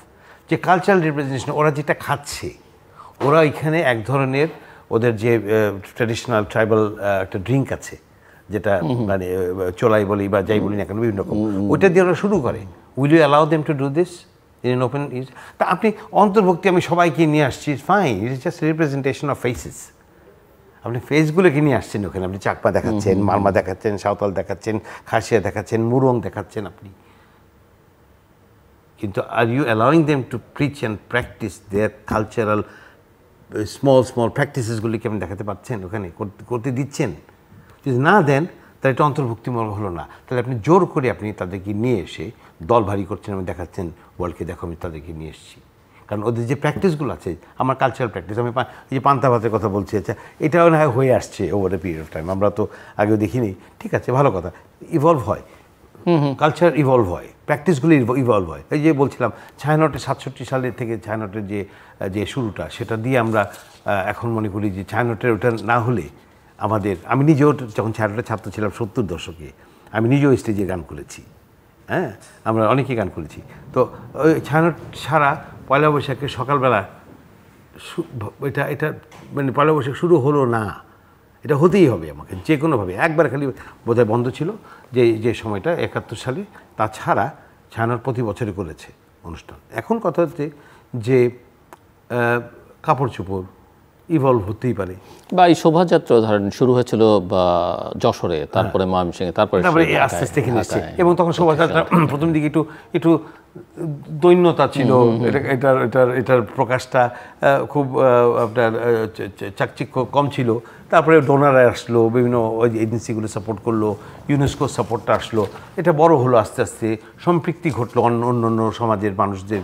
যে কালচারাল রিপ্রেজেন্টেশন, ওরা যেটা খাচ্ছে, ওরা এখানে এক ধরনের ওদের যে ট্র্যাডিশনাল ট্রাইবাল একটা ড্রিঙ্ক আছে, যেটা মানে চোলাই বলি বা যাই বলি না কেন, বিভিন্ন রকম, ওইটা দিয়ে ওরা শুরু করে। Will you allow them to do this in open? তা আপনি অন্তর্ভুক্তি, আমি সবাইকে নিয়ে আসছি, fine, it is just representation of faces. আপনি ফেসগুলোকে নিয়ে আসছেন ওখানে, আপনি চাকমা দেখাচ্ছেন, মারমা দেখাচ্ছেন, সাঁওতাল দেখাচ্ছেন, খাসিয়া দেখাচ্ছেন, মুরং দেখাচ্ছেন আপনি, কিন্তু are you allowing them to preach and practice there cultural small প্র্যাকটিসেসগুলিকে আপনি দেখাতে পারছেন, ওখানে করতে দিচ্ছেন? যদি না দেন, তাহলে এটা অন্তর্ভুক্তিমূলক হলো না। তাহলে আপনি জোর করে আপনি তাদেরকে নিয়ে এসে দল ভারী করছেন এবং দেখাচ্ছেন ওয়ার্ল্ডকে, দেখো আমি তাদেরকে নিয়ে এসেছি। কারণ ওদের যে প্র্যাকটিসগুলো আছে, আমার কালচারাল প্র্যাকটিস, আমি এই যে পান্তা ভাতের কথা বলছি, আচ্ছা এটাও না হয়ে আসছে over a period of time, আমরা তো আগেও দেখিনি, ঠিক আছে, ভালো কথা, ইভলভ হয়, কালচার ইভলভ হয়, প্র্যাকটিসগুলি ইভলভ হয়। এই যে বলছিলাম, ছায়ানটের 67 সালের থেকে ছায়ানটের যে শুরুটা, সেটা দিয়ে আমরা এখন মনে করি যে ছায়ানটের ওটা না হলে আমাদের, আমি নিজেও যখন ছায়ানটের ছাত্র ছিলাম 70 দশকে, আমি নিজেও স্টেজে গান করেছি, হ্যাঁ, আমরা অনেকেই গান করেছি। তো ওই ছায়ানট ছাড়া পয়লা বৈশাখের সকালবেলা এটা মানে পয়লা বৈশাখ শুরু হলো না, এটা হতেই হবে আমাকে যে কোনোভাবে। একবার খালি বোধহয় বন্ধ ছিল যে সময়টা 71 সালে, তাছাড়া ছায়ানট প্রতি বছরই করেছে অনুষ্ঠান। এখন কথা হচ্ছে যে কাপড় চোপড়, ইভলভ হতেই পারে। বা এই শোভাযাত্রা ধরেন শুরু হয়েছিল যশোরে, তারপরে ময়মনসিংহে, তারপরে আস্তে আস্তে এখানে এসেছে। এবং তখন শোভাযাত্রা প্রথম দিকে একটু দৈন্যতা ছিল, এটার প্রকাশটা খুব আপনার চাকচিক্য কম ছিল। তারপরে ডোনাররা আসলো, বিভিন্ন এজেন্সিগুলো সাপোর্ট করলো, ইউনেস্কোর সাপোর্টটা আসলো, এটা বড় হলো আস্তে আস্তে, সম্পৃক্তি ঘটলো অন্য সমাজের মানুষদের,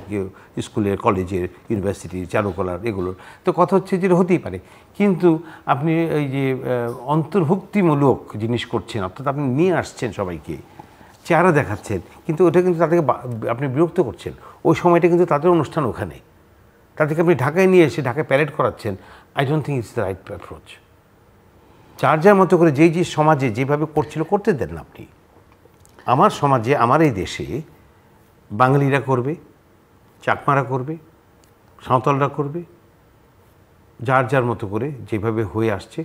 স্কুলের, কলেজের, ইউনিভার্সিটির, চারুকলার, এগুলোর। তো কথা হচ্ছে যে হতেই পারে, কিন্তু আপনি এই যে অন্তর্ভুক্তিমূলক জিনিস করছেন, অর্থাৎ আপনি নিয়ে আসছেন সবাইকে, চেহারা দেখাচ্ছেন, কিন্তু ওটা কিন্তু তাদেরকে আপনি বিরক্ত করছেন। ওই সময়টা কিন্তু তাদের অনুষ্ঠান ওখানে, তাদেরকে আপনি ঢাকায় নিয়ে এসে ঢাকায় প্যারেড করাচ্ছেন। I don't think it's the right approach. যার মতো করে যে সমাজে যেভাবে করছিল করতে দেন না আপনি। আমার সমাজে, আমার এই দেশে বাঙালিরা করবে, চাকমারা করবে, সাঁওতালরা করবে, যার মতো করে যেভাবে হয়ে আসছে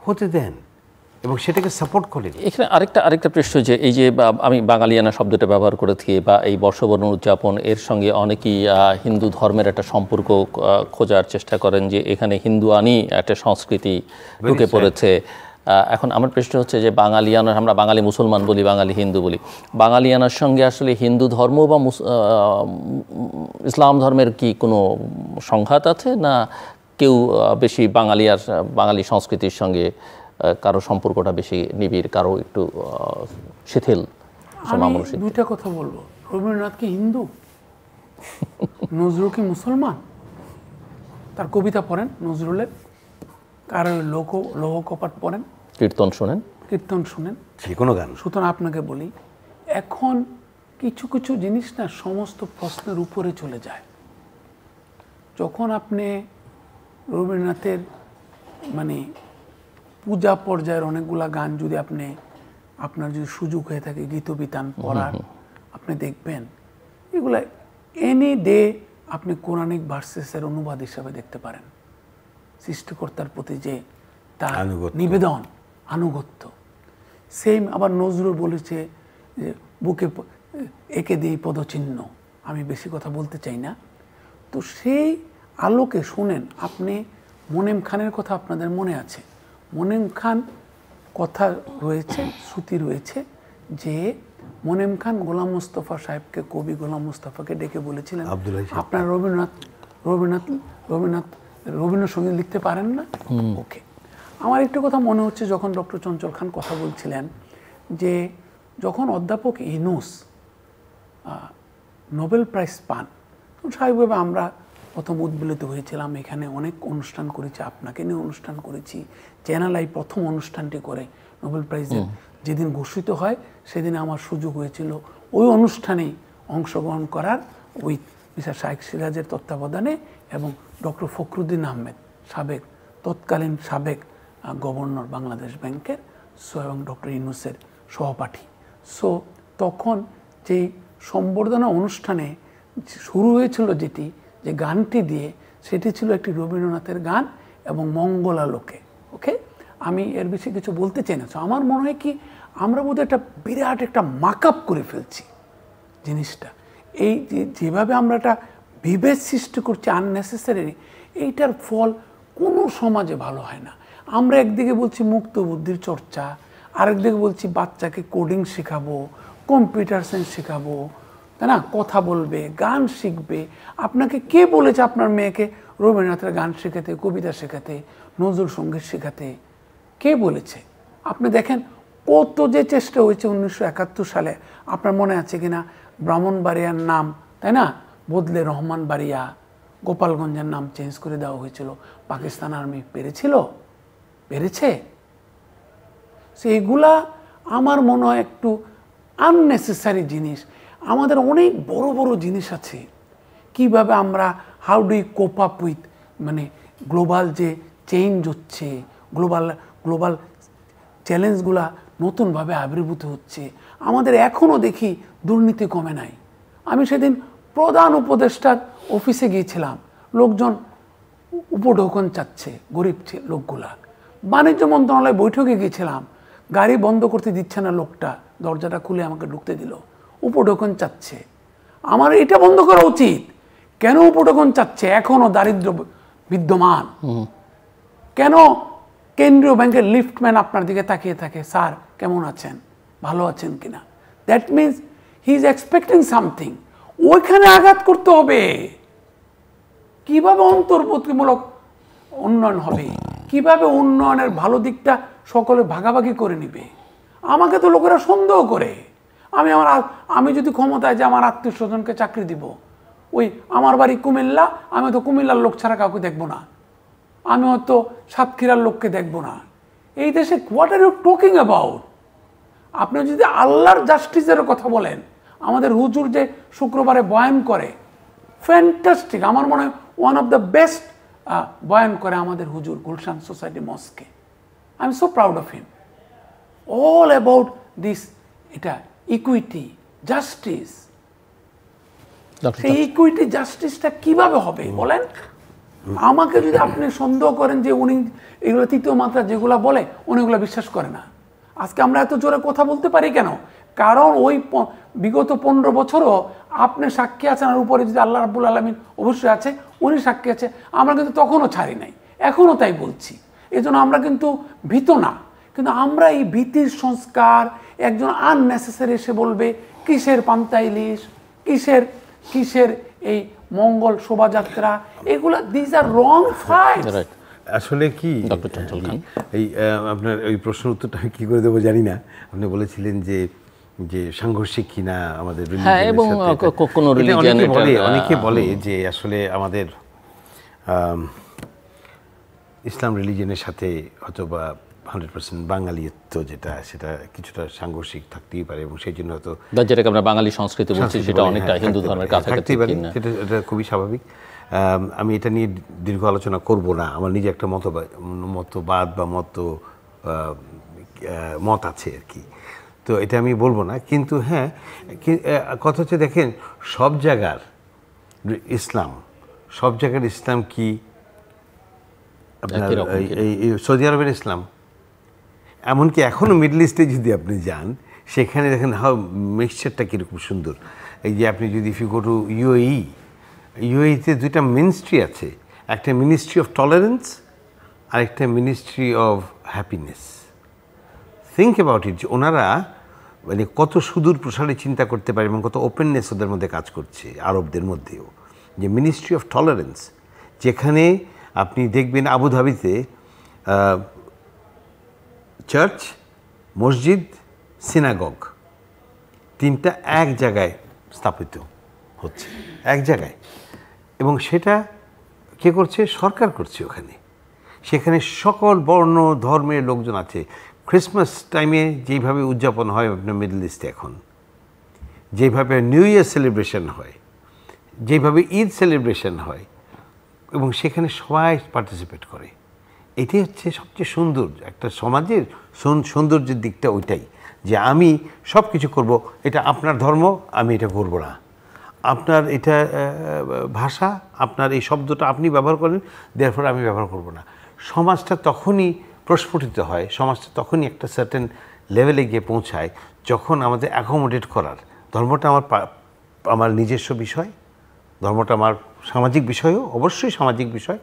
হতে দেন এবং সেটাকে সাপোর্ট করেন। এখানে আরেকটা প্রশ্ন, যে এই যে আমি বাঙালিয়ানা শব্দটা ব্যবহার করেছি, বা এই বর্ষবরণ উদযাপন, এর সঙ্গে অনেকেই হিন্দু ধর্মের একটা সম্পর্ক খোঁজার চেষ্টা করেন, যে এখানে হিন্দুয়ানি একটা সংস্কৃতি ঢুকে পড়েছে। এখন আমার প্রশ্ন হচ্ছে যে বাঙালিয়ানা, আমরা বাঙালি মুসলমান বলি, বাঙালি হিন্দু বলি, বাঙালিয়ানার সঙ্গে আসলে হিন্দু ধর্ম বা ইসলাম ধর্মের কি কোনো সংঘাত আছে, না কেউ বেশি বাঙালি সংস্কৃতির সঙ্গে কারো সম্পর্কটা বেশি নিবিড়, কারো একটু শিথিল? আমি দুইটা কথা বলবো। রবীন্দ্রনাথ কি হিন্দু? নজরুল কি মুসলমান? তার কবিতা পড়েন নজরুলের, কারো লৌহ কপাট পড়েন, কীর্তন শুনেন, যে কোনো গান। সুতরাং আপনাকে বলি, এখন কিছু কিছু জিনিস না সমস্ত প্রশ্নের উপরে চলে যায়। যখন আপনি রবীন্দ্রনাথের মানে পূজা পর্যায়ের অনেকগুলা গান যদি আপনার যদি সুযোগ হয়ে থাকে গীতবিতান পড়ার, আপনি দেখবেন এগুলা এনি ডে আপনি কোরআনিক ভার্সেসের অনুবাদ হিসাবে দেখতে পারেন। সৃষ্টিকর্তার প্রতি যে তার নিবেদন, আনুগত্য। সেম আবার নজরুল বলেছে যে বুকে এঁকে দিই পদচিহ্ন। আমি বেশি কথা বলতে চাই না। তো সেই আলোকে শুনেন আপনি, মোনেম খানের কথা আপনাদের মনে আছে। মোনেম খান কথা রয়েছে, শ্রুতি রয়েছে যে মোনেম খান গোলাম মুস্তফা সাহেবকে, কবি গোলাম মুস্তফাকে ডেকে বলেছিলেন, আপনার রবীন্দ্রসঙ্গীত লিখতে পারেন না? ওকে। আমার একটা কথা মনে হচ্ছে, যখন ডক্টর চঞ্চল খান কথা বলছিলেন, যে যখন অধ্যাপক ইউনূস নোবেল প্রাইজ পান, তখন স্বাভাবিকভাবে আমরা প্রথম উদ্বেলিত হয়েছিলাম। এখানে অনেক অনুষ্ঠান করেছি, আপনাকে নিয়ে অনুষ্ঠান করেছি, চ্যানেল আই প্রথম অনুষ্ঠানটি করে নোবেল প্রাইজের যেদিন ঘোষিত হয় সেদিন আমার সুযোগ হয়েছিল ওই অনুষ্ঠানেই অংশগ্রহণ করার, ওই মিস্টার শাইখ সিরাজের তত্ত্বাবধানে এবং ডক্টর ফখরুদ্দিন আহমেদ তৎকালীন সাবেক গভর্নর বাংলাদেশ ব্যাংকের, এবং ডক্টর ইউনূসের সহপাঠী। সো তখন যে সম্বর্ধনা অনুষ্ঠানে শুরু হয়েছিল যে গানটি দিয়ে, সেটি ছিল একটি রবীন্দ্রনাথের গান এবং মঙ্গলালোকে। ওকে, আমি এর বেশি কিছু বলতে চাই না। আমার মনে হয় কি, আমরা বোধহয় একটা বিরাট একটা মাকআপ করে ফেলছি জিনিসটা। এই যেভাবে আমরা একটা বিভেদ সৃষ্টি করছি আননেসেসারি, এইটার ফল কোনো সমাজে ভালো হয় না। আমরা একদিকে বলছি মুক্ত বুদ্ধির চর্চা, আরেকদিকে বলছি বাচ্চাকে কোডিং শেখাবো, কম্পিউটার সায়েন্স শেখাবো, তাই না, কথা বলবে, গান শিখবে। আপনাকে কে বলেছে আপনার মেয়েকে রবীন্দ্রনাথের গান শেখাতে, কবিতা শেখাতে, নজরুল সঙ্গীত শেখাতে? কে বলেছে? আপনি দেখেন কত যে চেষ্টা হয়েছে 1971 সালে, আপনার মনে আছে কিনা, ব্রাহ্মণবাড়িয়ার নাম, তাই না, বদলে রহমান বাড়িয়া, গোপালগঞ্জের নাম চেঞ্জ করে দেওয়া হয়েছিল। পাকিস্তান আর্মি পেরেছে? সেইগুলা আমার মনে হয় একটু আননেসেসারি জিনিস। আমাদের অনেক বড় বড় জিনিস আছে। কিভাবে আমরা how do you cope up with মানে গ্লোবাল যে চেঞ্জ হচ্ছে, গ্লোবাল চ্যালেঞ্জগুলা নতুনভাবে আবির্ভূত হচ্ছে। আমাদের এখনও দেখি দুর্নীতি কমে নাই। আমি সেদিন প্রধান উপদেষ্টার অফিসে গিয়েছিলাম, লোকজন উপঢৌকন চাচ্ছে, গরিব লোকগুলা। বাণিজ্য মন্ত্রণালয় বৈঠকে গিয়েছিলাম, গাড়ি বন্ধ করতে দিচ্ছে না লোকটা, দরজাটা খুলে আমাকে ঢুকতে দিল, উপঢৌকন চাচ্ছে। আমার এটা বন্ধ করা উচিত। কেন উপঢৌকন চাচ্ছে? এখনও দারিদ্র্য বিদ্যমান, কেন কেন্দ্রীয় ব্যাংকের লিফটম্যান আপনার দিকে তাকিয়ে থাকে, স্যার কেমন আছেন, ভালো আছেন কিনা? That means he is expecting something. ওইখানে আঘাত করতে হবে। কিভাবে অন্তর্ভুক্তিমূলক উন্নয়ন হবে, কিভাবে উন্নয়নের ভালো দিকটা সকলে ভাগাভাগি করে নিবে? আমাকে তো লোকেরা সন্দেহ করে। আমি যদি ক্ষমতায় যে আমার আত্মীয় স্বজনকে চাকরি দিব, ওই আমার বাড়ি কুমিল্লা, আমি তো কুমিল্লার লোক ছাড়া কাউকে দেখবো না, আমি হয়তো সাতক্ষীরার লোককে দেখবো না। এই দেশে what are you talking about? আপনি যদি আল্লাহর জাস্টিসের কথা বলেন, আমাদের হুজুর যে শুক্রবারে বয়ান করে, ফ্যান্টাস্টিক। আমার মনে হয় ওয়ান অফ দ্য বেস্ট বয়ান করে আমাদের হুজুর গুলশান সোসাইটি মস্কে। I am so proud of him. All about this, এটা ইকুইটি, জাস্টিস। সেই ইকুইটি জাস্টিসটা কিভাবে হবে বলেন? আমাকে যদি আপনি সন্দেহ করেন যে উনি এগুলো তৃতীয় মাত্রা যেগুলো বলে উনি এগুলো বিশ্বাস করে না, আজকে আমরা এত জোরে কথা বলতে পারি কেন? কারণ ওই বিগত 15 বছরও আপনি সাক্ষী আছেন, আর উপরে যদি আল্লাহ রাব্বুল আলামিন অবশ্যই আছে, উনি সাক্ষী আছে। আমরা কিন্তু তখনও ছাড়ি নাই, এখনও তাই বলছি। এই জন্য আমরা কিন্তু ভীত না। কিন্তু আমরা এই ভীতির সংস্কার, একজন আননেসেসারি এসে বলবে কিসের পান্তা ইলিশ, কিসের এই মঙ্গল শোভাযাত্রা, এগুলো দিস আর রং ফাইট। আসলে কি এই আপনার ওই প্রশ্ন উত্তরটা আমি কি করে দেবো জানি না। আপনি বলেছিলেন যে সাংঘর্ষিক কিনা আমাদের অনেকে বলে যে আসলে আমাদের ইসলাম রিলিজিয়নের সাথে অথবা 100% বাঙালিত্ব যেটা, সেটা কিছুটা সাংঘর্ষিক থাকতেই পারে, এবং সেই জন্য হয়তো যেটাকে আমরা বাঙালি সংস্কৃতি বলছি সেটা অনেকটা হিন্দু ধর্মের কাছাকাছি। এটা খুবই স্বাভাবিক। আমি এটা নিয়ে দীর্ঘ আলোচনা করব না। আমার নিজে একটা মতবাদ বা মত আছে আর কি, তো এটা আমি বলবো না। কিন্তু হ্যাঁ, কথা হচ্ছে দেখেন, সব জায়গার ইসলাম কি আপনার এই সৌদি আরবের ইসলাম, এমনকি এখনও মিডল ইস্টে যদি আপনি যান, সেখানে দেখেন হাউ মিক্সচারটা কীরকম সুন্দর। এই যে আপনি যদি ইউ গো টু ইউএইতে দুইটা মিনিস্ট্রি আছে, একটা মিনিস্ট্রি অফ টলারেন্স আর একটা ministry of happiness. Think about it, যে ওনারা মানে কত সুদূর প্রসারে চিন্তা করতে পারে এবং কত ওপেননেস ওদের মধ্যে কাজ করছে, আরবদের মধ্যেও। যে মিনিস্ট্রি অফ টলারেন্স, যেখানে আপনি দেখবেন আবুধাবিতে চার্চ, মসজিদ, সিনাগগ তিনটা এক জায়গায় স্থাপিত হচ্ছে, এক জায়গায়। এবং সেটা কে করছে? সরকার করছে ওখানে। সেখানে সকল বর্ণ ধর্মের লোকজন আছে। ক্রিসমাস টাইমে যেইভাবে উদযাপন হয় আপনার মিডল ইস্টে এখন, যেভাবে নিউ ইয়ার সেলিব্রেশন হয়, যেভাবে ঈদ সেলিব্রেশন হয়, এবং সেখানে সবাই পার্টিসিপেট করে। এটি হচ্ছে সবচেয়ে সুন্দর একটা সমাজের সৌন্দর্যের দিকটা ওইটাই, যে আমি সব কিছু করবো, এটা আপনার ধর্ম, আমি এটা করবো না। আপনার এটা ভাষা, আপনার এই শব্দটা আপনি ব্যবহার করেন, দেয়ারফর আমি ব্যবহার করব না। সমাজটা তখনই প্রস্ফুটিত হয়, সমাজটা তখনই একটা সার্টেন লেভেলে গিয়ে পৌঁছায় যখন আমাদের অ্যাকোমোডেট করার, ধর্মটা আমার নিজস্ব বিষয়, ধর্মটা আমার সামাজিক বিষয়ও, অবশ্যই সামাজিক বিষয়,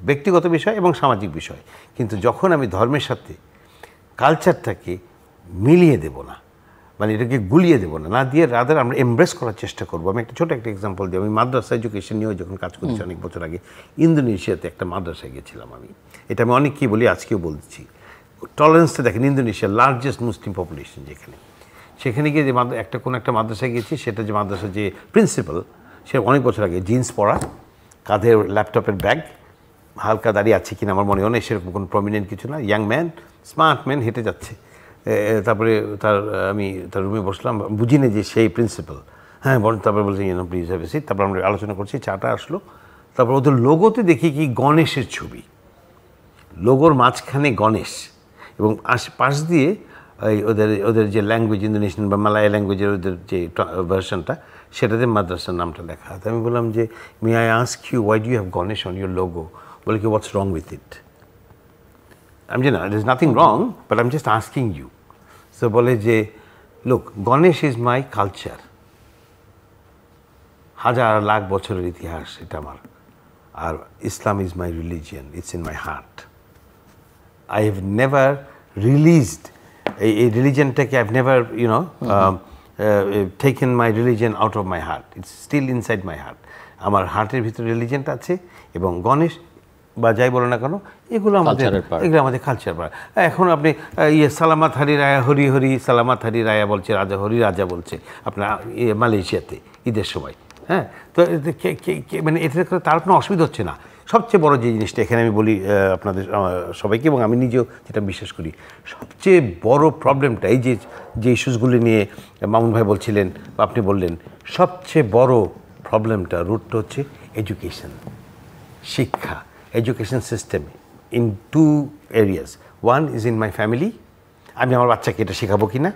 ব্যক্তিগত বিষয় এবং সামাজিক বিষয়। কিন্তু যখন আমি ধর্মের সাথে কালচারটাকে মিলিয়ে দেব না, মানে এটাকে গুলিয়ে দেবো না, দিয়ে রাদার আমরা এমব্রেস করার চেষ্টা করবো। আমি একটা ছোটো একটা এক্সাম্পল দিই। আমি মাদ্রাসা এডুকেশন নিয়েও যখন কাজ করছি অনেক বছর আগে, ইন্দোনেশিয়াতে একটা মাদ্রাসায় গেছিলাম আমি। এটা আমি অনেককেই বলি, আজকেও বলছি। টলারেন্সটা দেখেন, ইন্দোনেশিয়ার লার্জেস্ট মুসলিম পপুলেশন যেখানে, সেখানে গিয়ে যে কোনো একটা মাদ্রাসায় গেছি, সেটা যে মাদ্রাসার যে প্রিন্সিপাল, সে অনেক বছর আগে জিন্স পরা, কাঁধে ল্যাপটপের ব্যাগ, হালকা দাঁড়িয়ে আছে কিনা আমার মনে হয় না, সেরকম কোনো প্রমিনেন্ট কিছু না, ইয়াং ম্যান, স্মার্ট ম্যান, হেঁটে যাচ্ছে। তারপরে আমি তার রুমে বসলাম, বুঝি না যে সেই প্রিন্সিপাল। হ্যাঁ বল, তারপরে বলছি প্লিজ হ্যাভ এ সিট। তারপর আমরা আলোচনা করছি, চাটা আসলো। তারপর ওদের লোগোতে দেখি কি গণেশের ছবি, লোগোর মাঝখানে গণেশ, এবং পাশ দিয়ে ওদের যে ল্যাঙ্গুয়েজ, ইন্দোনেশিয়ান বা মালায় ল্যাঙ্গুয়েজের ওদের যে ভার্সনটা, সেটাতে মাদ্রাসার নামটা লেখা। তো আমি বললাম যে may I ask you, why do you have Ganesh on your logo? বলে কি, হোয়াটস রং উইথ ইট? আমি জানি না, there's nothing wrong, but I'm just asking you. So বলে যে, look, Ganesh is my culture. হাজার লাখ বছরের ইতিহাস এটা আমার, আর ইসলাম is my religion, it's in my heart. I have never released a religionটাকে I've never taken my religion out of my heart. It's still inside my heart. আমার হার্টের ভিতরে রিলিজিয়নটা আছে এবং গণেশ বা যাই বলো না কেন এগুলো আমাদের কালচার পার্ট। এখন আপনি সালামাত হারি রায়া হরি হরি সালামাত হারি রায়া বলছে, রাজা হরি রাজা বলছে আপনার মালয়েশিয়াতে ঈদের সময়। হ্যাঁ, তো মানে এতে তার কোনো অসুবিধা হচ্ছে না। সবচেয়ে বড় যে জিনিসটা এখানে আমি বলি আপনাদের সবাইকে এবং আমি নিজেও যেটা বিশ্বাস করি, সবচেয়ে বড় প্রবলেমটা এই যে ইস্যুসগুলি নিয়ে মামুন ভাই বলছিলেন বা আপনি বললেন, সবচেয়ে বড় প্রবলেমটা রুটটা হচ্ছে এডুকেশন, শিক্ষা, education system in 2 areas. One is in my family, আমি আমার বাচ্চাকে এটা শেখাবো কি না,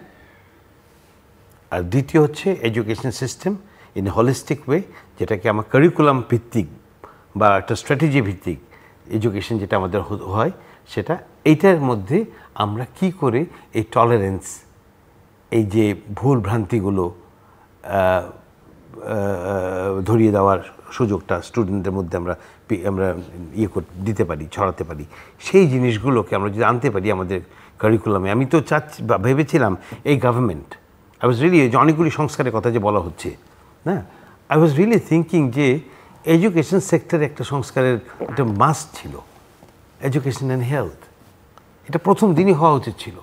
আর দ্বিতীয় হচ্ছে education system in holistic way, যেটাকে আমার কারিকুলাম ভিত্তিক বা একটা স্ট্র্যাটেজি ভিত্তিক এডুকেশন যেটা আমাদের হয় সেটা। এইটার মধ্যে আমরা কি করে এই টলারেন্স, এই যে ভুল ভ্রান্তিগুলো ধরিয়ে দেওয়ার সুযোগটা স্টুডেন্টদের মধ্যে আমরা দিতে পারি, ছড়াতে পারি, সেই জিনিসগুলোকে আমরা যদি আনতে পারি আমাদের কারিকুলামে। আমি তো চাচ্ছি বা ভেবেছিলাম এই গভর্নমেন্ট, আই ওয়াজ রিয়েলি, যে অনেকগুলি সংস্কারের কথা যে বলা হচ্ছে না, আই ওয়াজ রিয়েলি থিঙ্কিং যে এডুকেশন সেক্টরে একটা সংস্কারের একটা মাস্ট ছিল, এডুকেশন অ্যান্ড হেলথ। এটা প্রথম দিনই হওয়া উচিত ছিল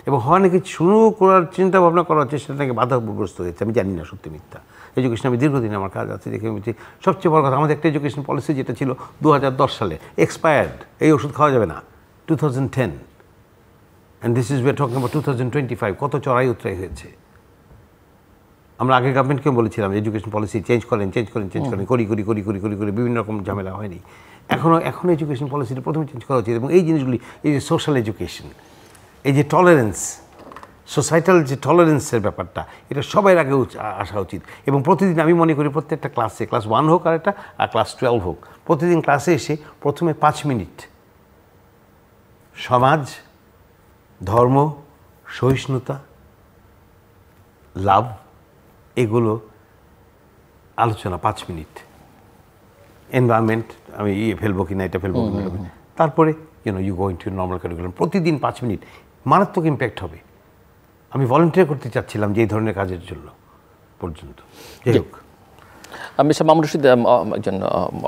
এবং হওয়া নাকি শুরু করার চিন্তা ভাবনা করা হচ্ছে, সেটা নাকি বাধাগ্রস্ত হয়েছে। আমি জানি না সত্যি মিথ্যা। এডুকেশন আমি দীর্ঘদিন আমার কাজ আছে দেখে বলছি। সবচেয়ে বড় কথা, আমাদের একটা এডুকেশন পলিসি যেটা ছিল 2010 সালে এক্সপায়ার্ড, এই ওষুধ খাওয়া যাবে না, 2010, and this is we are talking about 2025। কত চড়াই উতরাই হয়েছে। আমরা আগে গভর্নমেন্টকেও বলেছিলাম এডুকেশন পলিসি চেঞ্জ করেন, করি বিভিন্ন রকম ঝামেলা হয়নি। এখনও এডুকেশন পলিসিটা প্রথমে চেঞ্জ করা উচিত এবং এই জিনিসগুলি, এই যে সোশ্যাল এডুকেশন, এই যে টলারেন্স, সোসাইটাল যে টলারেন্সের ব্যাপারটা, এটা সবার আগে আসা উচিত। এবং প্রতিদিন আমি মনে করি প্রত্যেকটা ক্লাসে, ক্লাস 1 হোক আর ক্লাস 12 হোক, প্রতিদিন ক্লাসে এসে প্রথমে 5 মিনিট সমাজ, ধর্ম, সহিষ্ণুতা, লাভ, এগুলো আলোচনা 5 মিনিট। এনভায়রনমেন্ট আমি ফেলবো কিনা, এটা ফেলবো কিনা, তারপরে you going to normal curriculum. প্রতিদিন 5 মিনিট, মারাত্মক ইম্প্যাক্ট হবে। আমি ভলেন্টিয়ার করতে চাচ্ছিলাম যে এই ধরনের কাজের জন্য পর্যন্ত। যাই হোক, মিস্টার মামুন রশিদ, একজন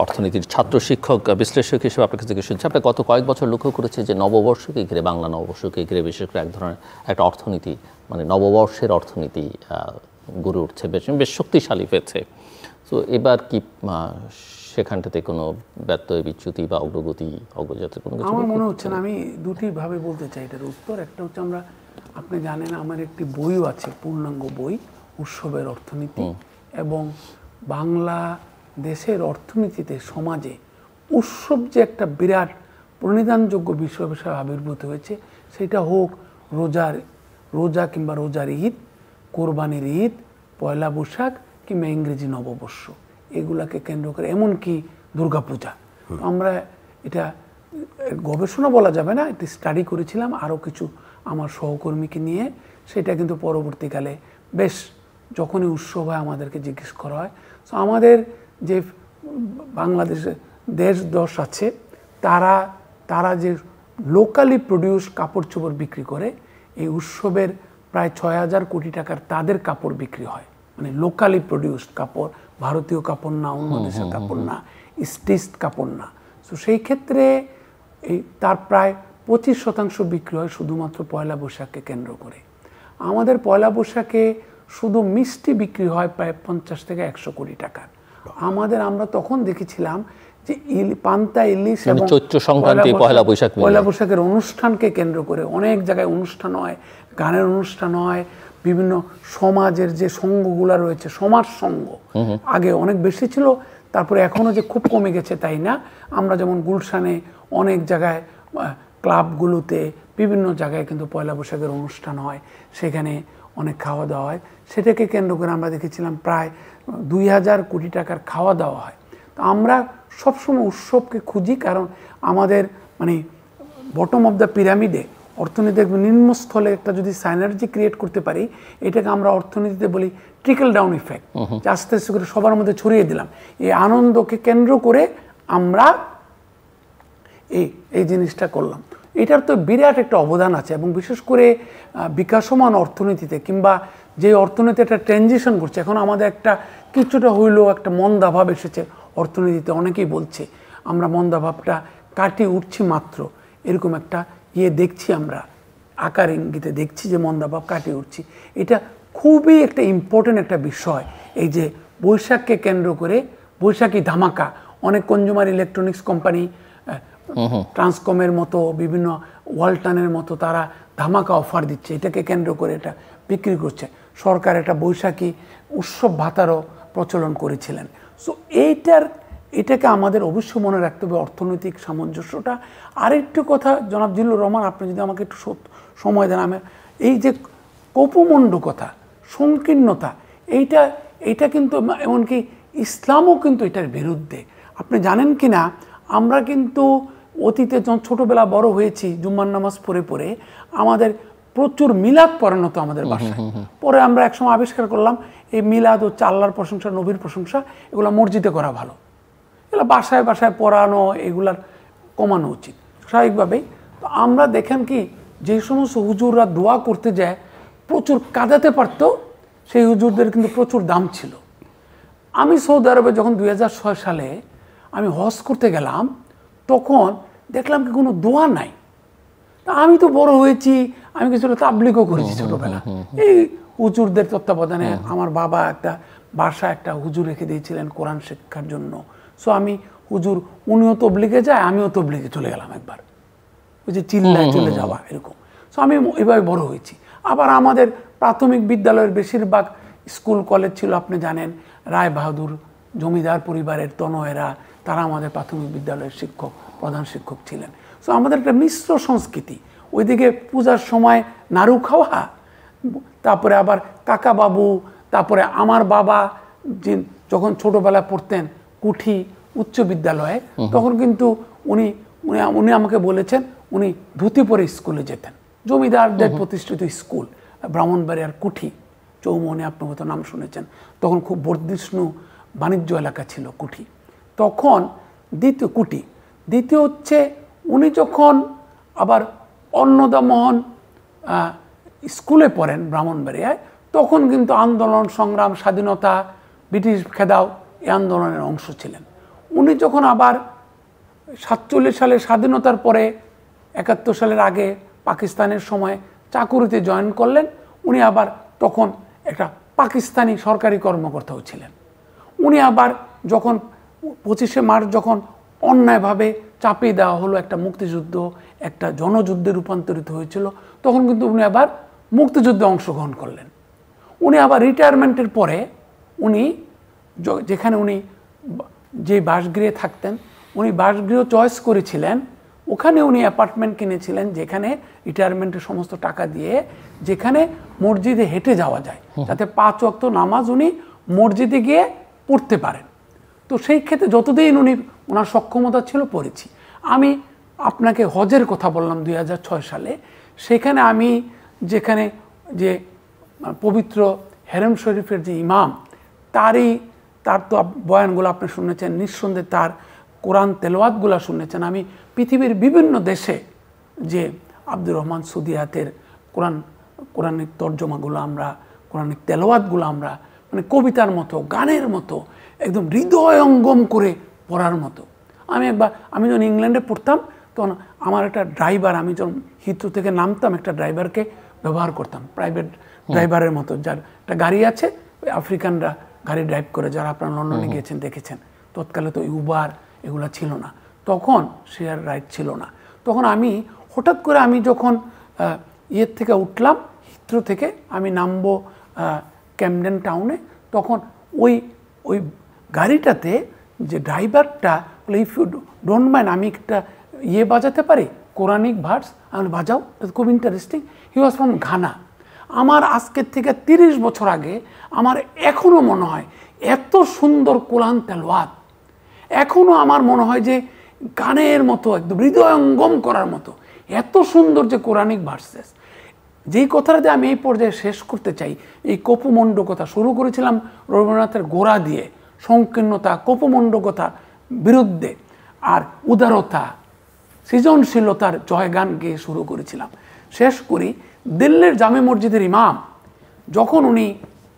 অর্থনীতির ছাত্র শিক্ষক বিশ্লেষক হিসেবে আপনার কাছ থেকে শুনছি, আপনি গত কয়েক বছর লক্ষ্য করেছে যে নববর্ষকে ঘিরে, বাংলা নববর্ষকে ঘিরে বিশেষ করে এক ধরনের একটা অর্থনীতি, মানে নববর্ষের অর্থনীতি গড়ে উঠছে, বেশ শক্তিশালী হয়েছে। তো এবার কি সেখানটাতে কোনো ব্যত্যয়, বিচ্যুতি বা অগ্রগতি, অগ্রযাত্রা কোনো কিছু? আমার মনে হচ্ছে না। আমি দুটি ভাবে বলতে চাই এটার উত্তর। একটা হচ্ছে, আপনি জানেন আমার একটি বইও আছে, পূর্ণাঙ্গ বই, উৎসবের অর্থনীতি, এবং বাংলাদেশের অর্থনীতিতে, সমাজে উৎসব যে একটা বিরাট প্রণিধানযোগ্য বিষয় হিসেবে আবির্ভূত হয়েছে, সেটা হোক রোজা কিংবা রোজার ঈদ, কোরবানির ঈদ, পয়লা বৈশাখ কিংবা ইংরেজি নববর্ষ, এগুলাকে কেন্দ্র করে, এমনকি দুর্গাপূজা। আমরা এটা গবেষণা বলা যাবে না, এটি স্টাডি করেছিলাম আরও কিছু আমার সহকর্মীকে নিয়ে। সেটা কিন্তু পরবর্তীকালে বেশ, যখনই উৎসব হয় আমাদেরকে জিজ্ঞেস করা হয়। তো আমাদের যে বাংলাদেশে দেশ আছে, তারা যে লোকালি প্রডিউস কাপড় চোপড় বিক্রি করে, এই উৎসবের প্রায় 6000 কোটি টাকার তাদের কাপড় বিক্রি হয়, মানে লোকালি প্রডিউসড কাপড়, ভারতীয় কাপড় না, অন্য দেশের কাপড় না, স্টিচড কাপড় না। তো সেই ক্ষেত্রে তার প্রায় 25% বিক্রি হয় শুধুমাত্র পয়লা বৈশাখকে কেন্দ্র করে। আমাদের পয়লা বৈশাখে শুধু মিষ্টি বিক্রি হয় প্রায় 50 থেকে 100 কোটি টাকার। আমরা তখন দেখেছিলাম যে পান্তা ইলিশ এবং চৈত্র সংক্রান্তি, পয়লা বৈশাখের অনুষ্ঠানকে কেন্দ্র করে অনেক জায়গায় অনুষ্ঠান হয়, গানের অনুষ্ঠান হয়, বিভিন্ন সমাজের যে সংঘগুলা রয়েছে, সমাজ সংঘ আগে অনেক বেশি ছিল, তারপরে এখনও যে খুব কমে গেছে তাই না। আমরা যেমন গুলশানে অনেক জায়গায়, ক্লাবগুলোতে, বিভিন্ন জায়গায় কিন্তু পয়লা বৈশাখের অনুষ্ঠান হয়, সেখানে অনেক খাওয়া দাওয়া হয়। সেটাকে কেন্দ্র করে আমরা দেখেছিলাম প্রায় 2000 কোটি টাকার খাওয়া দাওয়া হয়। তো আমরা সবসময় উৎসবকে খুঁজি, কারণ আমাদের মানে বটম অফ দ্য পিরামিডে অর্থনীতির নিম্নস্থলে একটা যদি সাইনার্জি ক্রিয়েট করতে পারি, এটাকে আমরা অর্থনীতিতে বলি ট্রিকল ডাউন ইফেক্ট, আস্তে আস্তে করে সবার মধ্যে ছড়িয়ে দিলাম। এই আনন্দকে কেন্দ্র করে আমরা এই জিনিসটা করলাম। এটার তো বিরাট একটা অবদান আছে, এবং বিশেষ করে বিকাশমান অর্থনীতিতে, কিংবা যে অর্থনীতি একটা ট্রানজিশন করছে এখন, আমাদের একটা কিছুটা হইলেও একটা মন্দাভাব এসেছে অর্থনীতিতে। অনেকেই বলছে আমরা মন্দাভাবটা কাটিয়ে উঠছি মাত্র, এরকম একটা দেখছি আমরা, আকার ইঙ্গিতে দেখছি যে মন্দাভাব কাটিয়ে উঠছি। এটা খুবই একটা ইম্পর্টেন্ট একটা বিষয়। এই যে বৈশাখকে কেন্দ্র করে, বৈশাখী ধামাকা, অনেক কনজিউমার ইলেকট্রনিক্স কোম্পানি, ট্রান্সকমের মতো, বিভিন্ন ওয়ালটনের মতো তারা ধামাকা অফার দিচ্ছে, এটাকে কেন্দ্র করে এটা বিক্রি করছে। সরকার একটা বৈশাখী উৎসব ভাতারও প্রচলন করেছিলেন। সো এটাকে আমাদের অবশ্যই মনে রাখতে হবে, অর্থনৈতিক সামঞ্জস্যটা। আরেকটু কথা জনাব জিল্লুর রহমান, আপনি যদি আমাকে একটু সময় দেন, আমি এই যে কৌপমণ্ডকতা, সংকীর্ণতা, এইটা কিন্তু এমনকি ইসলামও কিন্তু এটার বিরুদ্ধে। আপনি জানেন কি না, আমরা কিন্তু অতীতে যখন ছোটোবেলা বড় হয়েছি, জুম্মার নামাজ পড়ে পড়ে আমাদের প্রচুর মিলাদ পড়ানো তো আমাদের বাসায়। পরে আমরা একসময় আবিষ্কার করলাম এই মিলাদ হচ্ছে আল্লাহর প্রশংসা, নবীর প্রশংসা, এগুলো মসজিদে করা ভালো, এগুলো বাসায় বাসায় পড়ানো, এগুলার কমানো উচিত স্বাভাবিকভাবেই। তো আমরা দেখেন কি, যে সমস্ত হুজুররা দোয়া করতে যায় প্রচুর কাঁদাতে পারত, সেই হুজুরদের কিন্তু প্রচুর দাম ছিল। আমি সৌদি আরবে যখন 2006 সালে আমি হজ করতে গেলাম, তখন দেখলাম কি কোনো দোয়া নাই। তা আমি তো বড় হয়েছি, আমি কিছুটা তাবলিগও করেছি ছোটবেলা, এই হুজুরদের তত্ত্বাবধানে। আমার বাবা একটা বাসা একটা হুজুর রেখে দিয়েছিলেন কোরআন শিক্ষার জন্য। সো আমি হুজুর, উনিও তবলিগে যায়, আমিও তবলিগে চলে গেলাম একবার, ওই যে চিল্লায় চলে যাওয়া এরকম। সো আমি এভাবে বড় হয়েছি। আবার আমাদের প্রাথমিক বিদ্যালয়ের বেশিরভাগ স্কুল কলেজ ছিল, আপনি জানেন, রায় বাহাদুর জমিদার পরিবারের তনয়েরা, তারা আমাদের প্রাথমিক বিদ্যালয়ের শিক্ষক, প্রধান শিক্ষক ছিলেন। সো আমাদের একটা মিশ্র সংস্কৃতি। ওইদিকে পূজার সময় নাড়ু খাওয়া, তারপরে আবার কাকা বাবু, তারপরে আমার বাবা যখন ছোটবেলা পড়তেন কুঠি উচ্চ বিদ্যালয়ে, তখন কিন্তু উনি আমাকে বলেছেন উনি ধুতি পরে স্কুলে যেতেন। জমিদারদের প্রতিষ্ঠিত স্কুল ব্রাহ্মণবাড়িয়ার কুঠি চৌমনে, আপনি হয়তো নাম শুনেছেন। তখন খুব বর্ধিষ্ণু বাণিজ্য এলাকা ছিল কুঠি। তখন দ্বিতীয় হচ্ছে উনি যখন আবার অন্নদামোহন স্কুলে পড়েন ব্রাহ্মণবাড়িয়ায়, তখন কিন্তু আন্দোলন সংগ্রাম, স্বাধীনতা, ব্রিটিশ খেদাও, এই আন্দোলনের অংশ ছিলেন। উনি যখন আবার 47 সালে স্বাধীনতার পরে 71 সালের আগে পাকিস্তানের সময় চাকুরিতে জয়েন করলেন, উনি আবার তখন একটা পাকিস্তানি সরকারি কর্মকর্তাও ছিলেন। উনি আবার যখন 25শে মার্চ যখন অন্যায়ভাবে চাপিয়ে দেওয়া হলো, একটা মুক্তিযুদ্ধ একটা জনযুদ্ধে রূপান্তরিত হয়েছিল, তখন কিন্তু উনি আবার মুক্তিযুদ্ধে অংশগ্রহণ করলেন। উনি আবার রিটায়ারমেন্টের পরে উনি যেখানে উনি যে বাসগৃহে থাকতেন, উনি বাসগৃহ চয়েস করেছিলেন, ওখানে উনি অ্যাপার্টমেন্ট কিনেছিলেন, যেখানে রিটায়ারমেন্টের সমস্ত টাকা দিয়ে, যেখানে মসজিদে হেঁটে যাওয়া যায়, যাতে 5 ওয়াক্ত নামাজ উনি মসজিদে গিয়ে পড়তে পারেন। তো সেই ক্ষেত্রে যতদিন ওনার সক্ষমতা ছিল পড়েছি। আমি আপনাকে হজের কথা বললাম 2006 সালে, সেখানে আমি যেখানে যে পবিত্র হেরেম শরীফের যে ইমাম, তার তো বয়ানগুলো আপনি শুনেছেন, নিঃসন্দেহে তার কোরআন তেলাওয়াতগুলো শুনেছেন। আমি পৃথিবীর বিভিন্ন দেশে যে আব্দুর রহমান সুদিয়াতের কোরআনিক তর্জমাগুলো আমরা, কোরআনিক তেলাওয়াতগুলো আমরা মানে কবিতার মতো, গানের মতো, একদম হৃদয়ঙ্গম করে পড়ার মতো। আমি যখন ইংল্যান্ডে পড়তাম, তখন আমার একটা ড্রাইভার, আমি যখন হিথ্রো থেকে নামতাম, একটা ড্রাইভারকে ব্যবহার করতাম, প্রাইভেট ড্রাইভারের মতো, যার একটা গাড়ি আছে, ওই আফ্রিকানরা গাড়ি ড্রাইভ করে, যারা আপনারা লন্ডনে গিয়েছেন দেখেছেন। তৎকালে তো উবার এগুলো ছিল না, তখন শেয়ার রাইড ছিল না। তখন আমি হঠাৎ করে আমি যখন ইয়ের থেকে উঠলাম, হিথ্রো থেকে আমি নামবো ক্যামডেন টাউনে, তখন ওই গাড়িটাতে যে ড্রাইভারটা বলে, ইফ ইউ ডোন্ট মাইন্ড, আমি একটা বাজাতে পারি, কোরআনিক ভার্স। আমি বাজাও, খুব interesting. He was from Ghana. আমার আজকের থেকে 30 বছর আগে আমার এখনও মনে হয় এত সুন্দর কোরআন তেলাওয়াত, এখনও আমার মনে হয় যে গানের মতো, একদম হৃদয়ঙ্গম করার মতো এত সুন্দর যে কোরআনিক ভার্সেস। যেই কথাটা দিয়ে আমি এই পর্যায়ে শেষ করতে চাই, এই কৌপমণ্ডকতা শুরু করেছিলাম রবীন্দ্রনাথের গোড়া দিয়ে, সংকীর্ণতা, কৌপমণ্ডকতা বিরুদ্ধে, আর উদারতা, সৃজনশীলতার জয়গান গেয়ে শুরু করেছিলাম। শেষ করি, দিল্লির জামে মসজিদের ইমাম যখন উনি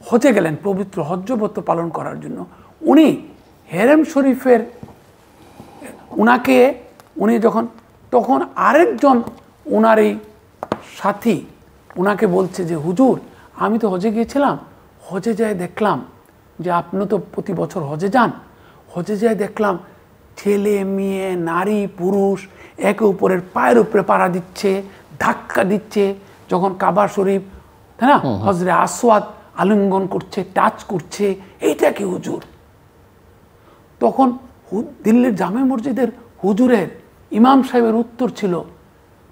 হজে গেলেন পবিত্র হজ্জব্রত পালন করার জন্য, উনি হেরেম শরীফের উনি তখন আরেকজন ওনার এই সাথী ওনাকে বলছে যে হুজুর, আমি তো হজে গিয়েছিলাম, হজে যাই দেখলাম যে আপনি তো প্রতি বছর হজে যান, হজে যাই দেখলাম ছেলে মেয়ে নারী পুরুষ একে উপরের পায়ের উপরে পাড়া দিচ্ছে, ধাক্কা দিচ্ছে, যখন কাবা শরীফ তাই না হজরে আসওয়াদ আলিঙ্গন করছে, টাচ করছে, এইটা কি হুজুর? তখন দিল্লির জামে মসজিদের হুজুরের ইমাম সাহেবের উত্তর ছিল,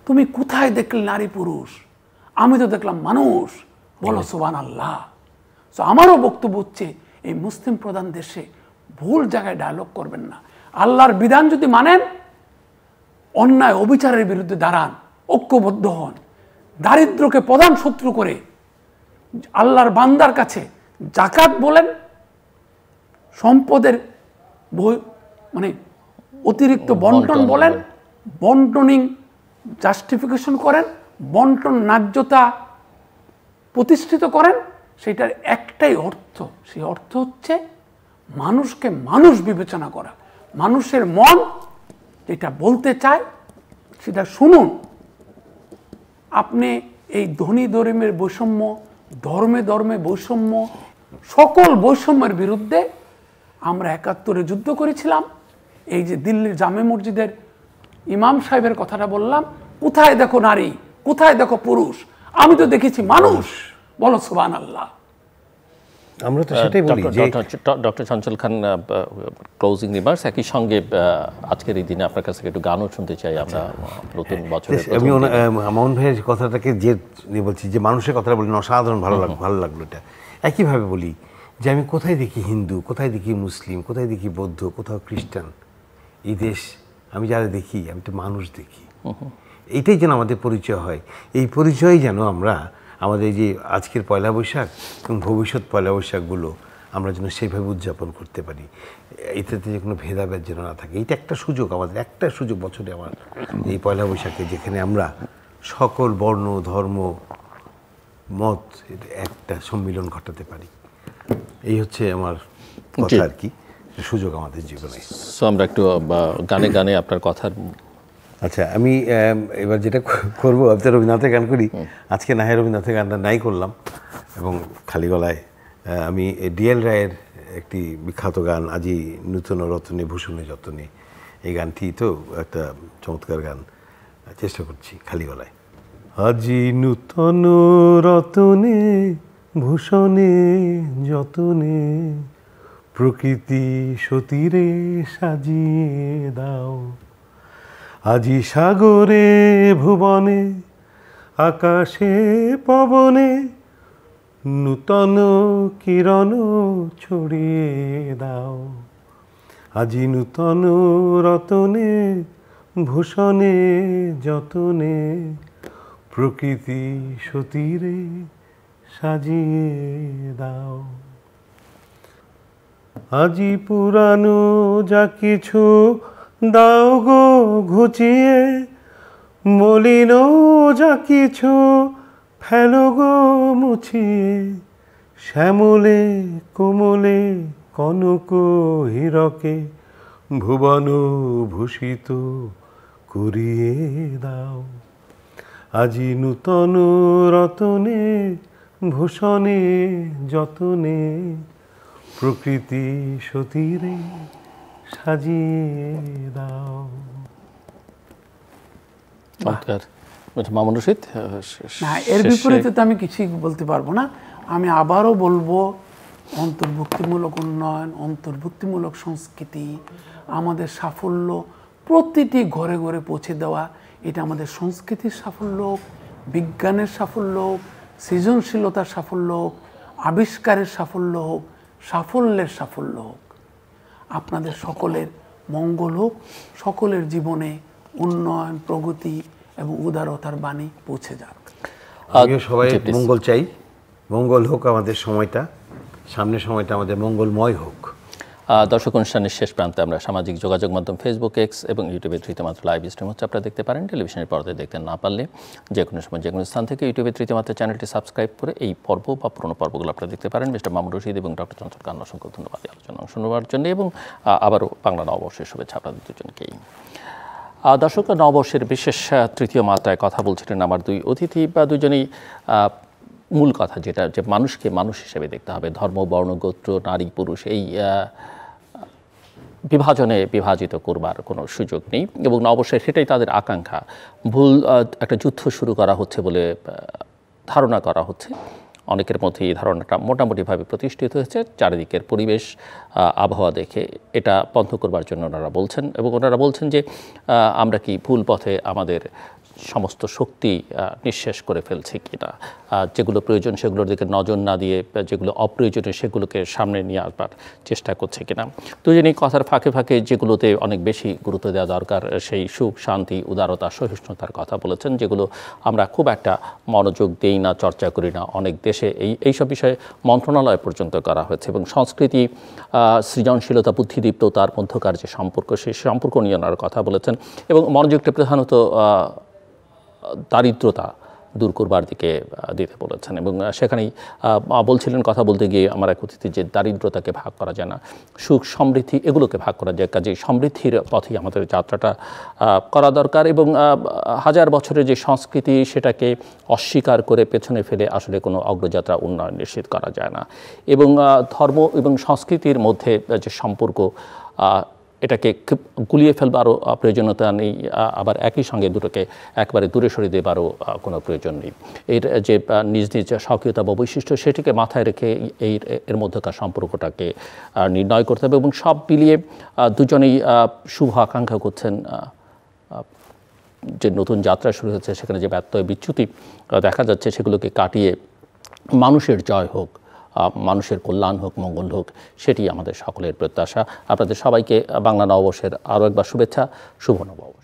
তুমি কোথায় দেখলে নারী পুরুষ? আমি তো দেখলাম মানুষ। বলো সুবহানাল্লাহ। তো আমারও বক্তব্য হচ্ছে, এই মুসলিম প্রধান দেশে ভুল জায়গায় ডায়লগ করবেন না। আল্লাহর বিধান যদি মানেন, অন্যায় অবিচারের বিরুদ্ধে দাঁড়ান, ঐক্যবদ্ধ হন। দারিদ্রকে প্রধান শত্রু করে আল্লাহর বান্দার কাছে জাকাত বলেন, সম্পদের অতিরিক্ত বন্টন বলেন, বন্টনিং জাস্টিফিকেশন করেন, বন্টন ন্যায্যতা প্রতিষ্ঠিত করেন। সেটার একটাই অর্থ, সেই অর্থ হচ্ছে মানুষকে মানুষ বিবেচনা করা, মানুষের মন যেটা বলতে চায় সেটা শুনুন। আপনি এই ধনী দরিদ্রের বৈষম্য, ধর্মে ধর্মে বৈষম্য, সকল বৈষম্যের বিরুদ্ধে আমরা ৭১-এ যুদ্ধ করেছিলাম। এই যে দিল্লির জামে মসজিদের ইমাম সাহেবের কথাটা বললাম, কোথায় দেখো নারী, কোথায় দেখো পুরুষ? আমি তো দেখেছি মানুষ। বলো সুবহানাল্লাহ। আমরা তো সেটাই বলি যে ডক্টর চঞ্চল খান, ক্লোজিং রিমার্কস। একই সঙ্গে আজকের এই দিনে আপনার কাছ থেকে একটু গানও শুনতে চাই আমরা, নতুন বছরের। আমি মামুন ভাইয়ের কথাটাকে যে বলছি, যে মানুষের কথাটা বলি, অসাধারণ ভালো লাগলো এটা। একইভাবে বলি যে আমি কোথায় দেখি হিন্দু, কোথায় দেখি মুসলিম, কোথায় দেখি বৌদ্ধ, কোথাও খ্রিস্টান। এই দেশ আমি যারা দেখি, আমি তো মানুষ দেখি। এইটাই যেন আমাদের পরিচয় হয়। এই পরিচয় যেন আমরা আমাদের যে আজকের পয়লা বৈশাখ এবং ভবিষ্যৎ পয়লা বৈশাখগুলো আমরা যেন সেইভাবে উদযাপন করতে পারি। এটাতে যে কোনো ভেদাভেদ যেন না থাকে। এইটা একটা সুযোগ, আমাদের একটা সুযোগ বছরে আমার এই পয়লা বৈশাখে, যেখানে আমরা সকল বর্ণ ধর্ম মত একটা সম্মিলন ঘটাতে পারি। এই হচ্ছে আমার কথা আর কি, সুযোগ আমাদের জীবনে। সো আমরা একটু গানে গানে আপনার কথার। আচ্ছা, আমি এবার যেটা করবো, আমি তো রবীন্দ্রনাথের গান করি, আজকে না হয় রবীন্দ্রনাথের গানটা নাই করলাম, এবং খালি গলায় আমি ডিএল রায়ের একটি বিখ্যাত গান, আজি নূতন রতনে ভূষণে যতনে, এই গানটি তো একটা চমৎকার গান, চেষ্টা করছি খালি গলায়। আজি নূতন রতনে ভূষণে যতনে, প্রকৃতি সতীরে সাজিয়ে দাও। আজি সাগরে ভুবনে আকাশে পবনে, নূতন কিরণ ছড়িয়ে দাও। আজি নূতন রতনে ভূষণে যতনে, প্রকৃতি সতীরে সাজিয়ে দাও। আজি পুরানো যা কিছু দাও গো ঘুচিয়ে, মলিন যা কিছু ফেলো গো মুছিয়ে। শ্যামলে কোমলে কনক হীরকে, ভুবন ভূষিত করিয়ে দাও। আজি নূতন রতনে ভূষণে যতনে, প্রকৃতি সতীরে সাজিয়ে দাও। মামুন রশিদ, না, এর বিপরীতে তো আমি কিছুই বলতে পারবো না। আমি আবারও বলবো, অন্তর্ভুক্তিমূলক উন্নয়ন, অন্তর্ভুক্তিমূলক সংস্কৃতি, আমাদের সাফল্য প্রতিটি ঘরে ঘরে পৌঁছে দেওয়া, এটা আমাদের সংস্কৃতির সাফল্য, বিজ্ঞানের সাফল্য, সৃজনশীলতার সাফল্য, আবিষ্কারের সাফল্য হোক, সাফল্যের সাফল্য হোক। আপনাদের সকলের মঙ্গল হোক, সকলের জীবনে উন্নয়ন, প্রগতি এবং উদারতার বাণী পৌঁছে যাক। আমিও সবাই মঙ্গল চাই, মঙ্গল হোক আমাদের সময়টা, সামনের সময়টা আমাদের মঙ্গলময় হোক। দর্শক, অনুষ্ঠানের শেষ প্রান্তে আমরা সামাজিক যোগাযোগ মাধ্যম ফেসবুক, এক্স এবং ইউটিউবে তৃতীয়মাত্রা লাইভ স্ট্রিম হচ্ছে, আপনারা দেখতে পারেন। টেলিভিশনের পর্দায় দেখতে না পারলে যে কোনো সময় যে কোনো স্থান থেকে ইউটিউবে তৃতীয়মাত্রা চ্যানেলটি সাবস্ক্রাইব করে এই পর্ব বা পুরোনো পর্বগুলো আপনারা দেখতে পারেন। মিস্টার মামুন রশিদ এবং ডক্টর চঞ্চল কান্না, অসংখ্য ধন্যবাদ এই আলোচনা অংশ নেওয়ার জন্য, এবং আবারও বাংলা নববর্ষের শুভেচ্ছা আপনাদের দুজনকেই। দর্শক, নববর্ষের বিশেষ তৃতীয় মাত্রায় কথা বলছিলেন আমার দুই অতিথি, বা দুজনেই মূল কথা যেটা, যে মানুষকে মানুষ হিসেবে দেখতে হবে, ধর্ম, বর্ণ, গোত্র, নারী, পুরুষ এই বিভাজনে বিভাজিত করবার কোনো সুযোগ নেই, এবং নববর্ষে সেটাই তাদের আকাঙ্ক্ষা। ভুল একটা যুদ্ধ শুরু করা হচ্ছে বলে ধারণা করা হচ্ছে, অনেকের মধ্যে এই ধারণাটা মোটামুটিভাবে প্রতিষ্ঠিত হয়েছে। চারিদিকের পরিবেশ, আবহাওয়া দেখে এটা বন্ধ করবার জন্য ওনারা বলছেন, এবং ওনারা বলছেন যে আমরা কি ভুল পথে আমাদের সমস্ত শক্তি নিঃশেষ করে ফেলছি কিনা, যেগুলো প্রয়োজন সেগুলোর দিকে নজর না দিয়ে যেগুলো অপ্রয়োজনীয় সেগুলোকে সামনে নিয়ে আসবার চেষ্টা করছে কিনা। দুজনেই কথার ফাঁকে ফাঁকে যেগুলোতে অনেক বেশি গুরুত্ব দেওয়া দরকার, সেই সুখ, শান্তি, উদারতা, সহিষ্ণুতার কথা বলেছেন, যেগুলো আমরা খুব একটা মনোযোগ দিই না, চর্চা করি না। অনেক দেশে এইসব বিষয়ে মন্ত্রণালয় পর্যন্ত করা হয়েছে, এবং সংস্কৃতি, সৃজনশীলতা, বুদ্ধিদীপ্ততার মধ্যকার যে সম্পর্ক, সেই সম্পর্ক নিয়ে ওনারা কথা বলেছেন, এবং মনোযোগটা প্রধানত দারিদ্রতা দূর করবার দিকে দিতে বলেছেন। এবং সেখানেই বলছিলেন, কথা বলতে গিয়ে আমার এক অতিথি, যে দারিদ্রতাকে ভাগ করা যায় না, সুখ সমৃদ্ধি এগুলোকে ভাগ করা যায়, কাজে সমৃদ্ধির পথেই আমাদের যাত্রাটা করা দরকার। এবং হাজার বছরের যে সংস্কৃতি, সেটাকে অস্বীকার করে পেছনে ফেলে আসলে কোনো অগ্রযাত্রা, উন্নয়ন নিশ্চিত করা যায় না। এবং ধর্ম এবং সংস্কৃতির মধ্যে যে সম্পর্ক, এটাকে গুলিয়ে ফেলবারও প্রয়োজনীয়তা নেই, আবার একই সঙ্গে দুটোকে একবারে দূরে সরিয়ে দেবারও কোনো প্রয়োজন নেই। এর যে নিজ নিজ স্বকীয়তা বা বৈশিষ্ট্য, সেটিকে মাথায় রেখে এর মধ্যকার সম্পর্কটাকে নির্ণয় করতে হবে। এবং সব মিলিয়ে দুজনেই শুভ আকাঙ্ক্ষা করছেন যে নতুন যাত্রা শুরু হচ্ছে, সেখানে যে ব্যত্যয় বিচ্যুতি দেখা যাচ্ছে, সেগুলোকে কাটিয়ে মানুষের জয় হোক, মানুষের কল্যাণ হোক, মঙ্গল হোক, সেটি আমাদের সকলের প্রত্যাশা। আপনাদের সবাইকে বাংলা নববর্ষের আরও একবার শুভেচ্ছা, শুভ নববর্ষ।